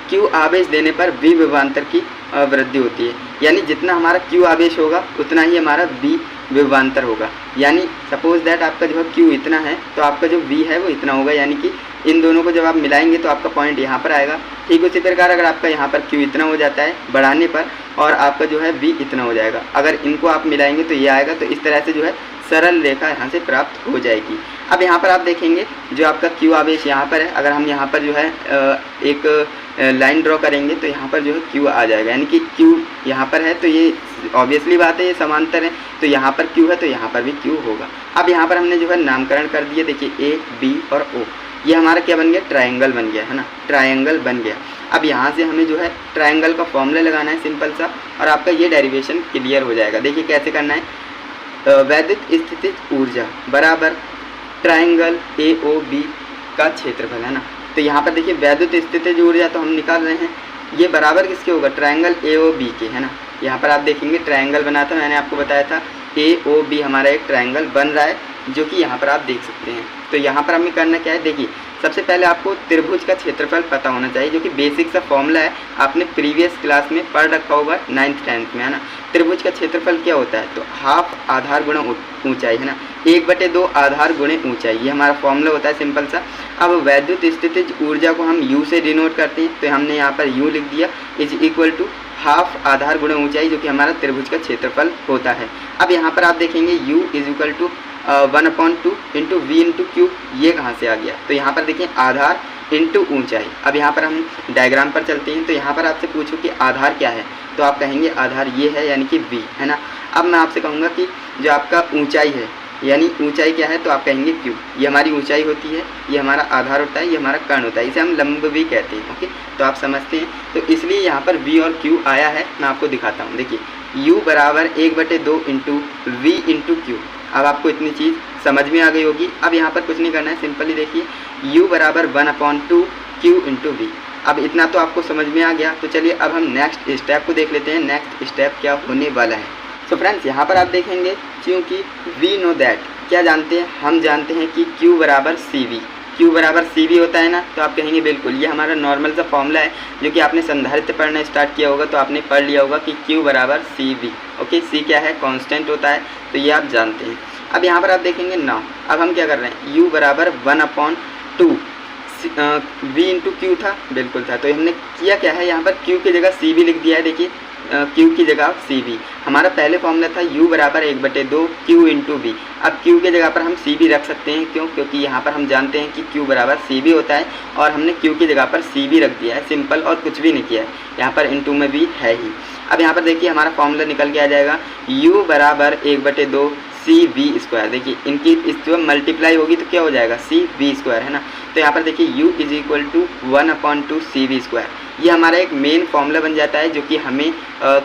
Q आवेश देने पर V विभवांतर की वृद्धि होती है। यानी जितना हमारा Q आवेश होगा उतना ही हमारा V विभवांतर होगा। यानी सपोज दैट आपका जो है Q इतना है, तो आपका जो V है वो इतना होगा। यानी कि इन दोनों को जब आप मिलाएंगे तो आपका पॉइंट यहाँ पर आएगा। ठीक उसी प्रकार अगर आपका यहाँ पर Q इतना हो जाता है बढ़ाने पर, और आपका जो है V इतना हो जाएगा, अगर इनको आप मिलाएंगे तो ये आएगा। तो इस तरह से जो है सरल रेखा यहाँ से प्राप्त हो जाएगी। अब यहाँ पर आप देखेंगे, जो आपका Q आवेश यहाँ पर है, अगर हम यहाँ पर जो है एक लाइन ड्रॉ करेंगे तो यहाँ पर जो है Q आ जाएगा। यानी कि Q यहाँ पर है, तो ये ऑब्वियसली बात है, ये समांतर है, तो यहाँ पर Q है तो यहाँ पर भी Q होगा। अब यहाँ पर हमने जो है नामकरण कर दिया। देखिए, A, B और O, ये हमारा क्या बन गया, ट्रायंगल बन गया, है ना, ट्रायंगल बन गया। अब यहाँ से हमें जो है ट्रायंगल का फॉर्मूला लगाना है सिंपल सा, और आपका ये डेरिवेशन क्लियर हो जाएगा। देखिए कैसे करना है, वैद्युत स्थितिज ऊर्जा बराबर ट्रायंगल AOB का क्षेत्रफल, है ना। तो यहाँ पर देखिए, वैद्युत स्थितिज ऊर्जा तो हम निकाल रहे हैं, ये बराबर किसके होगा, ट्रायंगल AOB के, है ना। यहाँ पर आप देखेंगे ट्रायंगल बना था, मैंने आपको बताया था AOB हमारा एक ट्रायंगल बन रहा है, जो कि यहाँ पर आप देख सकते हैं। तो यहाँ पर हमें करना क्या है, देखिए सबसे पहले आपको त्रिभुज का क्षेत्रफल पता होना चाहिए, जो कि बेसिक सा फॉर्मूला है, आपने प्रीवियस क्लास में पढ़ रखा होगा 9th 10th में, है ना। त्रिभुज का क्षेत्रफल क्या होता है, तो हाफ आधार गुणा ऊंचाई, है ना, 1/2 आधार गुणे ऊंचाई, ये हमारा फॉर्मूला होता है सिंपल सा। अब वैद्युत स्थितिज ऊर्जा को हम U से डिनोट करते हैं, तो हमने यहाँ पर U लिख दिया इज इक्वल टू हाफ आधार गुणे ऊंचाई, जो कि हमारा त्रिभुज का क्षेत्रफल होता है। अब यहाँ पर आप देखेंगे U is equal to 1/2 into V into q, ये कहाँ से आ गया, तो यहाँ पर देखिए आधार इंटू ऊंचाई। अब यहाँ पर हम डायग्राम पर चलते हैं, तो यहाँ पर आपसे पूछो कि आधार क्या है, तो आप कहेंगे आधार ये है यानी कि V, है ना। अब मैं आपसे कहूँगा कि जो आपका ऊंचाई है यानी ऊंचाई क्या है, तो आप कहेंगे Q, ये हमारी ऊंचाई होती है, ये हमारा आधार होता है, ये हमारा कर्ण होता है, इसे हम लंब भी कहते हैं। ओके, तो आप समझते हैं, तो इसलिए यहाँ पर V और Q आया है। मैं आपको दिखाता हूँ, देखिए U बराबर 1/2 इंटू V इंटू क्यू। अब आपको इतनी चीज़ समझ में आ गई होगी। अब यहाँ पर कुछ नहीं करना है, सिंपली देखिए U बराबर 1/2 Q इंटू V। अब इतना तो आपको समझ में आ गया, तो चलिए अब हम नेक्स्ट स्टेप को देख लेते हैं, नेक्स्ट स्टेप क्या होने वाला है। सो फ्रेंड्स, यहाँ पर आप देखेंगे क्योंकि वी नो दैट, क्या जानते हैं, हम जानते हैं कि Q बराबर CV, Q बराबर CV होता है ना, तो आप कहेंगे बिल्कुल, ये हमारा नॉर्मल सा फॉर्मूला है, जो कि आपने संधारित्र पढ़ना स्टार्ट किया होगा तो आपने पढ़ लिया होगा कि Q बराबर CV। ओके, C क्या है, कांस्टेंट होता है, तो ये आप जानते हैं। अब यहाँ पर आप देखेंगे नाउ, अब हम क्या कर रहे हैं, U बराबर 1/2 V इंटू क्यू था, बिल्कुल था, तो हमने किया क्या है, यहाँ पर Q की जगह CV लिख दिया है। देखिए Q की जगह CV, हमारा पहले फॉर्मूला था U बराबर 1/2 Q इंटू V। अब Q की जगह पर हम CV रख सकते हैं, क्यों, क्योंकि यहाँ पर हम जानते हैं कि Q बराबर CV होता है, और हमने Q की जगह पर CV रख दिया है, सिंपल, और कुछ भी नहीं किया है, यहाँ पर इंटू में भी है ही। अब यहाँ पर देखिए हमारा फॉर्मूला निकल के आ जाएगा, U बराबर 1/2 CV²। देखिए इनकी इस जो मल्टीप्लाई होगी तो क्या हो जाएगा, CV², है ना। तो यहाँ पर देखिए U is equal to 1/2 CV², ये हमारा एक मेन फॉर्मूला बन जाता है, जो कि हमें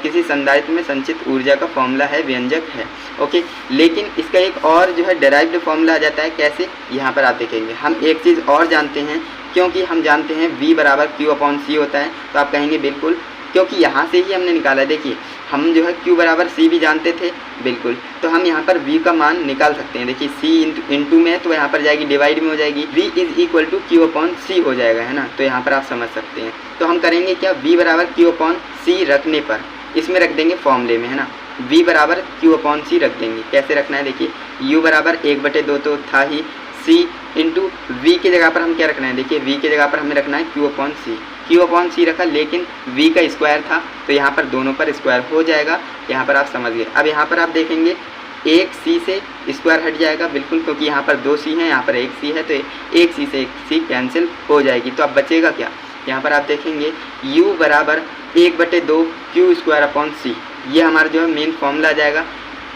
किसी संधारित्र में संचित ऊर्जा का फॉर्मूला है, व्यंजक है। ओके, लेकिन इसका एक और जो है डेराइव्ड फॉर्मूला आ जाता है, कैसे, यहाँ पर आप देखेंगे हम एक चीज़ और जानते हैं, क्योंकि हम जानते हैं V बराबर Q/C होता है, तो आप कहेंगे बिल्कुल, क्योंकि यहाँ से ही हमने निकाला है। देखिए हम जो है Q बराबर C भी जानते थे, बिल्कुल, तो हम यहाँ पर V का मान निकाल सकते हैं। देखिए C इंटू में है तो यहाँ पर जाएगी डिवाइड में हो जाएगी, V is equal to Q/C हो जाएगा, है ना। तो यहाँ पर आप समझ सकते हैं, तो हम करेंगे क्या, V बराबर Q/C रखने पर इसमें रख देंगे फॉर्मूले में, है ना, V बराबर Q/C रख देंगे। कैसे रखना है, देखिए U बराबर 1/2 तो था ही, C इंटू V की जगह पर हम क्या रखना है, देखिए V की जगह पर हमें रखना है Q/C रखा, लेकिन V का स्क्वायर था, तो यहाँ पर दोनों पर स्क्वायर हो जाएगा, यहाँ पर आप समझ गए। अब यहाँ पर आप देखेंगे एक C से स्क्वायर हट जाएगा, बिल्कुल, क्योंकि यहाँ पर 2 C हैं, यहाँ पर 1 C है, तो एक C से एक C कैंसिल हो जाएगी, तो अब बचेगा क्या, यहाँ पर आप देखेंगे U बराबर 1/2 Q²/C, ये हमारा जो है मेन फॉर्मूला आ जाएगा।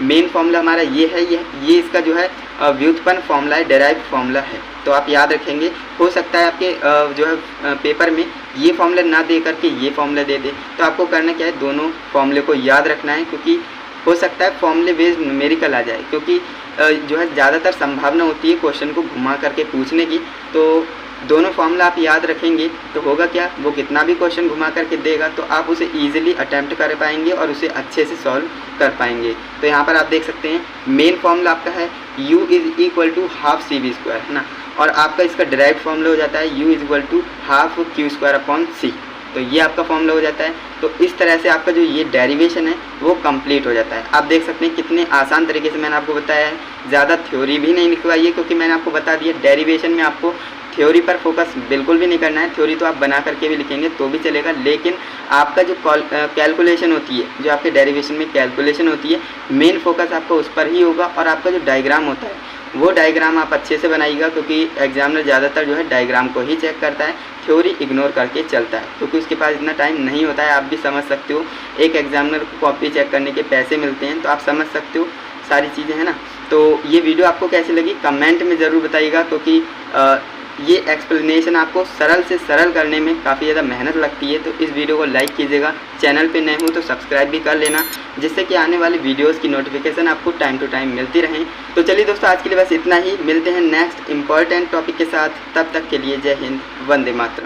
मेन फॉर्मूला हमारा ये है, ये इसका जो है व्युत्पन्न फॉर्मूला है, डेराइव्ड फॉर्मूला है, तो आप याद रखेंगे। हो सकता है आपके जो है पेपर में ये फॉर्मूला ना दे करके ये फॉर्मूला दे दे, तो आपको करना क्या है, दोनों फॉर्मूले को याद रखना है, क्योंकि हो सकता है फॉर्मूले बेस्ड न्यूमेरिकल आ जाए, क्योंकि जो है ज़्यादातर संभावना होती है क्वेश्चन को घुमा करके पूछने की। तो दोनों फॉर्मूला आप याद रखेंगे तो होगा क्या, वो कितना भी क्वेश्चन घुमा करके देगा तो आप उसे ईजिली अटैम्प्ट कर पाएंगे और उसे अच्छे से सॉल्व कर पाएंगे। तो यहाँ पर आप देख सकते हैं मेन फॉर्मूला आपका है U is equal to half CV², है ना, और आपका इसका डायरेक्ट फॉर्मूला हो जाता है U is equal to half Q²/C, तो ये आपका फॉर्मूला हो जाता है। तो इस तरह से आपका जो ये डेरिवेशन है वो कंप्लीट हो जाता है। आप देख सकते हैं कितने आसान तरीके से मैंने आपको बताया है, ज़्यादा थ्योरी भी नहीं लिखवाई है, क्योंकि मैंने आपको बता दिया डेरिवेशन में आपको थ्योरी पर फोकस बिल्कुल भी नहीं करना है। थ्योरी तो आप बना करके भी लिखेंगे तो भी चलेगा, लेकिन आपका जो कैलकुलेशन होती है, जो आपके डेरिवेशन में कैलकुलेशन होती है, मेन फोकस आपका उस पर ही होगा। और आपका जो डायग्राम होता है वो डायग्राम आप अच्छे से बनाइएगा, क्योंकि एग्जामिनर ज़्यादातर जो है डायग्राम को ही चेक करता है, थ्योरी इग्नोर करके चलता है, क्योंकि उसके पास इतना टाइम नहीं होता है। आप भी समझ सकते हो, एक एग्जामिनर को कॉपी चेक करने के पैसे मिलते हैं, तो आप समझ सकते हो सारी चीज़ें, है ना। तो ये वीडियो आपको कैसी लगी कमेंट में ज़रूर बताइएगा, क्योंकि ये एक्सप्लेनेशन आपको सरल से सरल करने में काफ़ी ज़्यादा मेहनत लगती है। तो इस वीडियो को लाइक कीजिएगा, चैनल पे नए हो तो सब्सक्राइब भी कर लेना, जिससे कि आने वाली वीडियोस की नोटिफिकेशन आपको टाइम टू टाइम मिलती रहें। तो चलिए दोस्तों, आज के लिए बस इतना ही, मिलते हैं नेक्स्ट इंपॉर्टेंट टॉपिक के साथ, तब तक के लिए जय हिंद, वंदे मातरम।